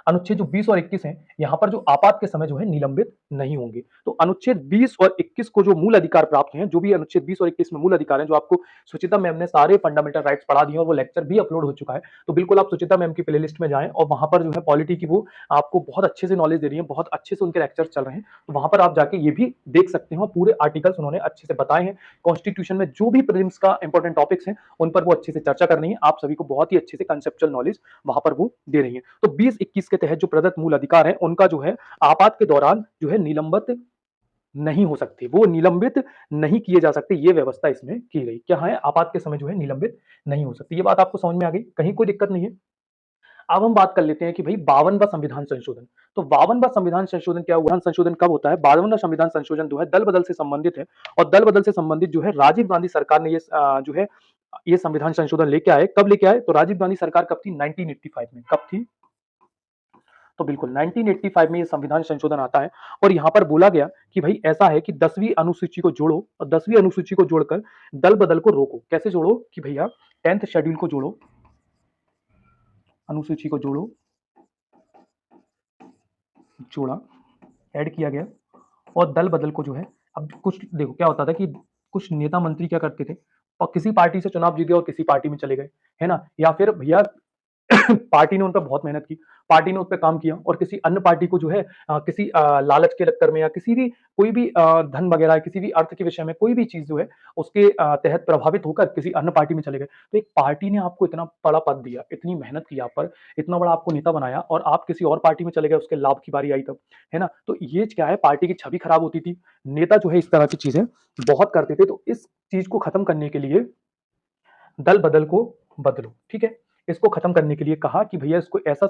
अनुच्छेद जो 20 और 21 हैं यहां पर जो आपात के समय जो है निलंबित नहीं होंगे। तो अनुच्छेद 20 और 21 को जो मूल अधिकार प्राप्त हैं, जो भी अनुच्छेद 20 और 21 में मूल अधिकार हैं, जो आपको सुचिता मैम ने सारे फंडामेंटल राइट्स पढ़ा दिए और वो लेक्चर भी अपलोड हो चुका है, तो बिल्कुल आप सुचिता मैम की प्लेलिस्ट में जाएं और वहां पर जो है पॉलिटी की वो आपको बहुत अच्छे से नॉलेज दे रही है, बहुत अच्छे से उनके लेक्चर चल रहे हैं, तो वहां पर आप जाके ये भी देख सकते हो। पूरे आर्टिकल्स उन्होंने अच्छे से बताए हैं, कॉन्स्टिट्यूशन में जो भी प्रीलिम्स का इंपॉर्टेंट टॉपिक्स हैं उन पर वो अच्छे से चर्चा कर रही है, आप सभी को बहुत ही अच्छे से कंसेप्चुअल नॉलेज वहां पर वो दे रही है। तो 20-21 के तहत जो प्रदत्त मूल अधिकार है उनका जो है आपात के दौरान जो है निलंबित नहीं हो सकती, वो निलंबित नहीं किए जा सकते, ये व्यवस्था इसमें की गई। क्या है, आपात के समय जो है निलंबित नहीं हो सकती। ये बात आपको समझ में आ गई, कहीं कोई दिक्कत नहीं है। अब हम बात कर लेते हैं कि भाई 52वां संविधान संशोधन। तो 52वां संविधान संशोधन क्या हुआ, संशोधन कब होता है? 52वां संविधान संशोधन जो है दल बदल से संबंधित है और दल बदल से संबंधित जो है राजीव गांधी सरकार ने ये जो है ये संविधान संशोधन लेके आए। कब लेके आए? तो राजीव गांधी सरकार कब थी? 1985 में। कब थी? तो बिल्कुल 1985 में ये संविधान संशोधन आता है और यहाँ पर बोला गया कि भाई ऐसा है कि 10वीं अनुसूची को जोड़ो और 10वीं अनुसूची को जोड़कर दल बदल को रोको। कैसे जोड़ो? कि भैया 10th शेड्यूल को जोड़ो, अनुसूची को जोड़ो, जोड़ा, ऐड किया गया और दल बदल को जो है, अब कुछ देखो क्या होता था कि कुछ नेता मंत्री क्या करते थे और किसी पार्टी से चुनाव जीत गए और किसी पार्टी में चले गए, है ना, या फिर भैया पार्टी ने उन पर बहुत मेहनत की, पार्टी ने उस पर काम किया और किसी अन्य पार्टी को जो है किसी लालच के चक्कर में या किसी भी कोई भी धन वगैरह किसी भी अर्थ के विषय में कोई भी चीज जो है उसके तहत प्रभावित होकर किसी अन्य पार्टी में चले गए। तो एक पार्टी ने आपको इतना बड़ा पद दिया, इतनी मेहनत की आप पर, इतना बड़ा आपको नेता बनाया और आप किसी और पार्टी में चले गए, उसके लाभ की बारी आई तब, है ना। तो ये क्या है, पार्टी की छवि खराब होती थी, नेता जो है इस तरह की चीजें बहुत करते थे। तो इस चीज को खत्म करने के लिए दल बदल को बदलो, ठीक है। इसको खत्म करने के लिए कहा कि भैया इसको ऐसा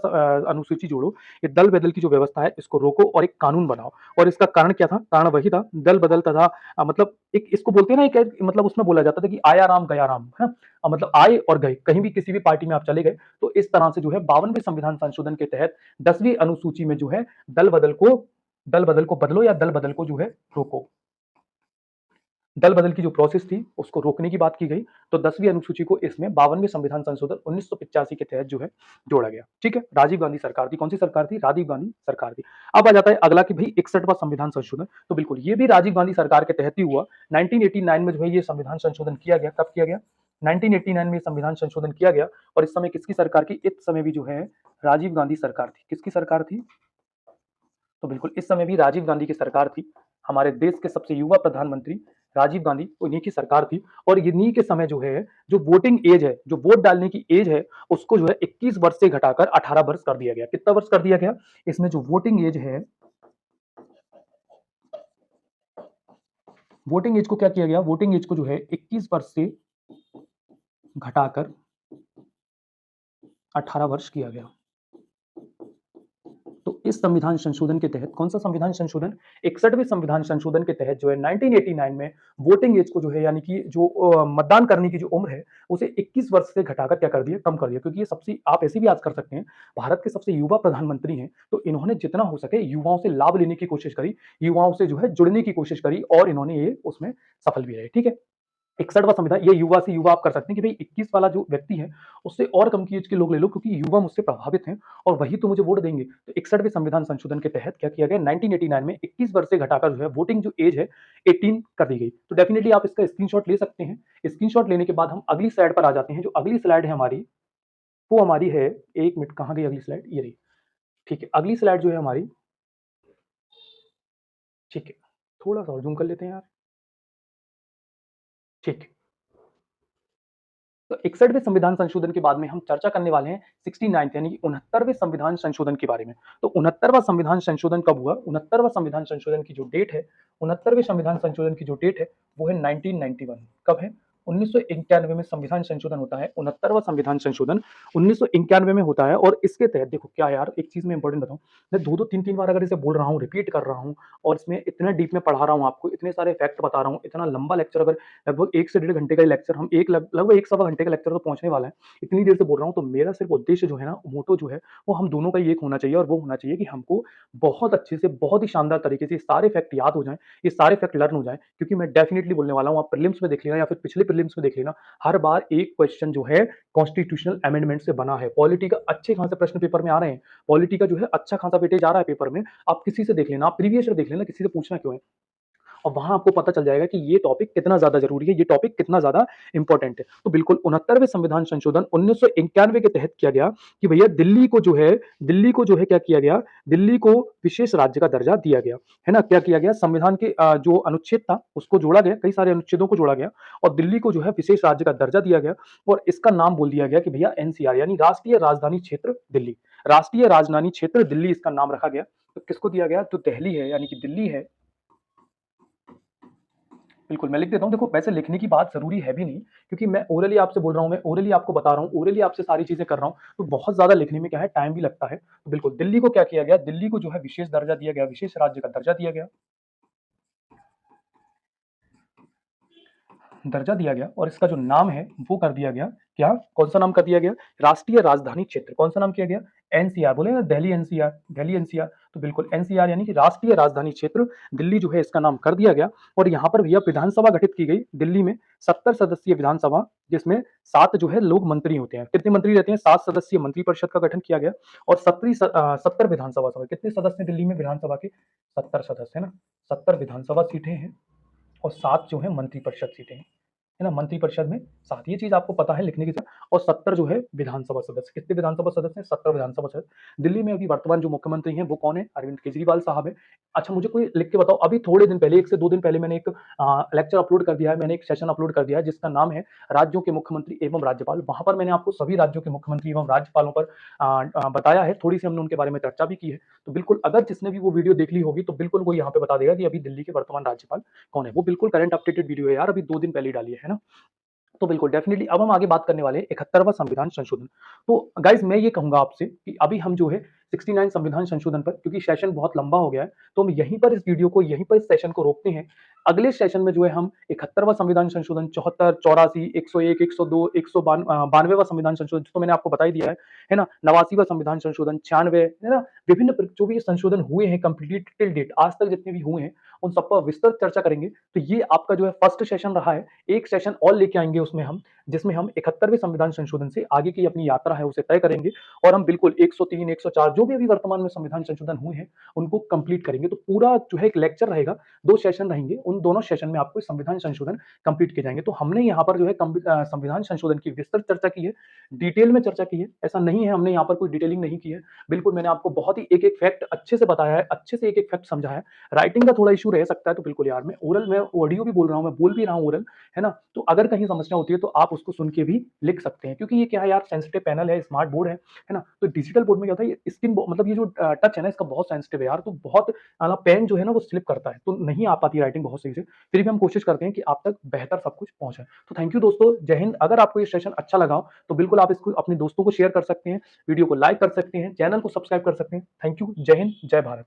अनुसूची जोड़ो, ये दल बदल की जो व्यवस्था है इसको रोको और एक कानून बनाओ। और इसका कारण क्या था? कारण वही था, दल बदल तथा मतलब एक इसको बोलते हैं ना, एक मतलब उसमें बोला जाता था कि आया राम गया राम, है ना? मतलब आए और गए, कहीं भी किसी भी पार्टी में आप चले गए। तो इस तरह से जो है 52वें संविधान संशोधन के तहत 10वीं अनुसूची में जो है दल बदल को बदलो या दल बदल को जो है रोको। दल बदल की जो प्रोसेस थी उसको रोकने की बात की गई। तो 10वीं अनुसूची को इसमें 52वें संविधान संशोधन 1985 के तहत जो है जोड़ा गया। ठीक है, राजीव गांधी सरकार थी। कौन सी सरकार थी? राजीव गांधी सरकार थी। अब आ जाता है अगला कि भाई 61वां संविधान संशोधन। तो बिल्कुल ये भी राजीव गांधी सरकार के तहत ही हुआ। 1989 में जो है ये संविधान संशोधन किया गया। कब किया गया? 1989 में संविधान संशोधन किया गया। और इस समय किसकी सरकार की? इस समय भी जो है राजीव गांधी सरकार थी। किसकी सरकार थी? तो बिल्कुल इस समय भी राजीव गांधी की सरकार थी। हमारे देश के सबसे युवा प्रधानमंत्री राजीव गांधी, उन्हीं की सरकार थी। और इन्हीं के समय जो है जो वोटिंग एज है, जो वोट डालने की एज है, उसको जो है 21 वर्ष से घटाकर 18 वर्ष कर दिया गया। कितना वर्ष कर दिया गया? इसमें जो वोटिंग एज है, वोटिंग एज को क्या किया गया? वोटिंग एज को जो है 21 वर्ष से घटाकर 18 वर्ष किया गया। तो इस संविधान संशोधन के तहत, कौन सा संविधान संशोधन? 61वें संविधान संशोधन के तहत जो है 1989 में वोटिंग एज को जो है, यानी कि जो मतदान करने की जो उम्र है उसे 21 वर्ष से घटाकर क्या कर दिया? कम कर दिया। क्योंकि ये सबसे, आप ऐसे भी याद कर सकते हैं, भारत के सबसे युवा प्रधानमंत्री हैं, तो इन्होंने जितना हो सके युवाओं से लाभ लेने की कोशिश करी, युवाओं से जो है जुड़ने की कोशिश करी, और इन्होंने ये उसमें सफल भी रहे। ठीक है, 61वां संविधान, ये युवा से युवा आप कर सकते हैं कि भाई 21 वाला जो व्यक्ति है उससे और कम की एज के लोग ले लो, क्योंकि युवा मुझसे प्रभावित हैं और वही तो मुझे वोट देंगे। तो 61वें संविधान संशोधन के तहत क्या किया गया? 1989 में 21 वर्ष से घटाकर जो है वोटिंग जो एज है 18 कर दी गई। तो डेफिनेटली आप इसका स्क्रीनशॉट ले सकते हैं। स्क्रीनशॉट लेने के बाद हम अगली स्लाइड पर आ जाते हैं। जो अगली स्लाइड है हमारी, वो हमारी है, एक मिनट, कहाँ गई अगली स्लाइड? ये रही। ठीक है, अगली स्लाइड जो है हमारी, ठीक है, थोड़ा सा और जूम कर लेते हैं यार। ठीक है, तो 61वें संविधान संशोधन के बाद में हम चर्चा करने वाले हैं 69th यानी कि 69वें संविधान संशोधन के बारे में। तो 69वां संविधान संशोधन कब हुआ? 69वां संविधान संशोधन की जो डेट है, 69वें संविधान संशोधन की जो डेट है वो है 1991। कब है? 1991 में संविधान संशोधन होता है। 69वां संविधान संशोधन 1991 में होता है। और इसके तहत देखो क्या यार, एक चीज मैं इंपॉर्टेंट बताऊं, मैं दो दो तीन तीन बार अगर इसे बोल रहा हूँ, रिपीट कर रहा हूँ, और इसमें इतना डीप में पढ़ा रहा हूँ आपको, इतने सारे फैक्ट बता रहा हूँ, इतना लंबा लेक्चर, अगर लगभग 1 से 1.5 घंटे का लेक्चर, हम लगभग 1 सवा घंटे का लेक्चर तो पहुंचने वाला है, इतनी देर से बोल रहा हूं। तो मेरा सिर्फ उद्देश्य जो है ना, मोटो जो है, वो हम दोनों का ही एक होना चाहिए, और वो होना चाहिए कि हमको बहुत अच्छे से, बहुत ही शानदार तरीके से सारे फैक्ट याद हो जाएं, ये सारे फैक्ट लर्न हो जाएं। क्योंकि मैं डेफिनेटली बोलने वाला हूं, आप प्रीलिम्स में देख लेना या फिर पिछले प्रीलिम्स में देख लेना, हर बार एक क्वेश्चन जो है कॉन्स्टिट्यूशनल अमेंडमेंट से बना है। पॉलिटी का अच्छे खासे प्रश्न पेपर में आ रहे हैं, पॉलिटी का जो है अच्छा खासा वेटेज आ रहा है पेपर में। आप किसी से देख लेना, आप प्रीवियस ईयर देख लेना, किसी से पूछना क्यों है, और वहां आपको पता चल जाएगा कि ये टॉपिक कितना ज्यादा जरूरी है, ये टॉपिक कितना ज्यादा इंपॉर्टेंट है। तो बिल्कुल 69वें संविधान संशोधन 1991 के तहत किया गया कि भैया दिल्ली को जो है क्या किया गया? दिल्ली को विशेष राज्य का दर्जा दिया गया, है ना? क्या किया गया? संविधान के जो अनुच्छेद था उसको जोड़ा गया, कई सारे अनुच्छेदों को जोड़ा गया, और दिल्ली को जो है विशेष राज्य का दर्जा दिया गया। और इसका नाम बोल दिया गया कि भैया एनसीआर, यानी राष्ट्रीय राजधानी क्षेत्र दिल्ली। राष्ट्रीय राजधानी क्षेत्र दिल्ली इसका नाम रखा गया। तो किसको दिया गया? जो दिल्ली है, यानी कि दिल्ली है, बिल्कुल मैं लिख देता हूँ। देखो वैसे लिखने की बात जरूरी है भी नहीं, क्योंकि मैं ओरली आपसे बोल रहा हूँ, मैं ओरली आपको बता रहा हूँ, ओरली आपसे सारी चीजें कर रहा हूँ, तो बहुत ज्यादा लिखने में क्या है, टाइम भी लगता है। तो बिल्कुल दिल्ली को क्या किया गया? दिल्ली को जो है विशेष दर्जा दिया गया, विशेष राज्य का दर्जा दिया गया, और इसका जो नाम है वो कर दिया गया क्या? कौन सा नाम कर दिया गया? राष्ट्रीय राजधानी क्षेत्र। कौन सा नाम किया गया? एनसीआर। बोले ना, दिल्ली एनसीआर, दिल्ली एनसीआर। तो बिल्कुल एनसीआर यानी कि राष्ट्रीय राजधानी क्षेत्र दिल्ली जो है इसका नाम कर दिया गया। और यहाँ पर भैया विधानसभा गठित की गई दिल्ली में, 70 सदस्यीय विधानसभा, जिसमें 7 जो है लोग मंत्री होते हैं। कितने मंत्री रहते हैं? 7 सदस्यीय मंत्रिपरिषद का गठन किया गया। और 70 विधानसभा सभा, कितने सदस्य दिल्ली में विधानसभा के? 70 सदस्य, है ना? 70 विधानसभा सीटें हैं और 7 जो है मंत्रिपरिषद सीटें हैं, है ना? मंत्रिपरिषद में 7, ये चीज आपको पता है लिखने की। और 70 जो है विधानसभा सदस्य। कितने विधानसभा सदस्य हैं? 70 विधानसभा सदस्य। दिल्ली में अभी वर्तमान जो मुख्यमंत्री हैं वो कौन है? अरविंद केजरीवाल साहब है। अच्छा, मुझे कोई लिख के बताओ, अभी थोड़े दिन पहले, 1 से 2 दिन पहले मैंने एक लेक्चर अपलोड कर दिया है, मैंने एक सेशन अपलोड कर दिया है जिसका नाम है राज्यों के मुख्यमंत्री एवं राज्यपाल। वहां पर मैंने आपको सभी राज्यों के मुख्यमंत्री एवं राज्यपालों पर बताया है, थोड़ी सी हमने उनके बारे में चर्चा भी की है। तो बिल्कुल अगर जिसने भी वो वीडियो देख ली होगी तो बिल्कुल वो यहाँ पे बता देगा कि अभी दिल्ली के वर्तमान राज्यपाल कौन है। वो बिल्कुल करंट अपडेटेड वीडियो है यार, अभी 2 दिन पहले डाली है ना? तो बिल्कुल डेफिनिटली अब हम आगे बात करने वाले हैं 71वां संविधान संशोधन। तो गाइस मैं ये कहूँगा आपसे कि अभी हम जो है 69 संविधान संशोधन पर, क्योंकि सेशन बहुत लंबा हो गया है, तो हम यहीं पर इस वीडियो को, यहीं पर इस सेशन को रोकते हैं। अगले सेशन में जो है हम 71वां संविधान संशोधन, 74, 84, 101, 102, 92वां संविधान संशोधन तो मैंने आपको बता ही दिया है ना? 89वां संविधान संशोधन, 96, है ना? विभिन्न जो भी ये संशोधन हुए हैं कंप्लीट टिल डेट, आज तक जितने भी हुए हैं, उन सब पर विस्तृत चर्चा करेंगे। तो ये आपका जो है फर्स्ट सेशन रहा है। एक सेशन और लेके आएँगे उसमें हम, जिसमें हम 71वें संविधान संशोधन से आगे की अपनी यात्रा है उसे तय करेंगे और हम बिल्कुल 103, 104 जो भी अभी वर्तमान में संविधान संशोधन हुए हैं, उनको कंप्लीट करेंगे। तो पूरा जो है एक लेक्चर रहेगा, 2 सेशन रहेंगे, उन दोनों सेशन में आपको संविधान संशोधन कंप्लीट किए जाएँगे। तो हमने यहाँ पर जो है संविधान संशोधन की विस्तृत चर्चा की है, डिटेल में चर्चा की है। ऐसा नहीं है हमने यहाँ पर कोई डिटेलिंग नहीं की है। बिल्कुल मैंने आपको बहुत ही एक-एक फैक्ट अच्छे से बताया है, अच्छे से एक-एक फैक्ट समझाया है। राइटिंग का थोड़ा इश्यू रह सकता है, तो बिल्कुल यार मैं ऑडियो भी बोल रहा हूँ, मैं बोल भी रहा हूँ ओरल, है ना? तो अगर कहीं समस्या होती है तो आप उसको सुन के भी लिख सकते हैं, क्योंकि ये क्या है यार, सेंसिटिव पैनल है, स्मार्ट बोर्ड है ना? तो डिजिटल बोर्ड में क्या होता है, ये स्क्रीन मतलब ये जो टच है ना, इसका बहुत सेंसिटिव है यार, तो बहुत पेन जो है ना वो स्लिप करता है, तो नहीं आ पाती राइटिंग बहुत सही से। फिर भी हम कोशिश करते हैं कि आप तक बेहतर सब कुछ पहुंचे। तो थैंक यू दोस्तों, जय हिंद। अगर आपको ये सेशन अच्छा लगा हो तो बिल्कुल आप इसको अपने दोस्तों को शेयर कर सकते हैं, वीडियो को लाइक कर सकते हैं, चैनल को सब्सक्राइब कर सकते हैं। थैंक यू, जय हिंद, जय भारत।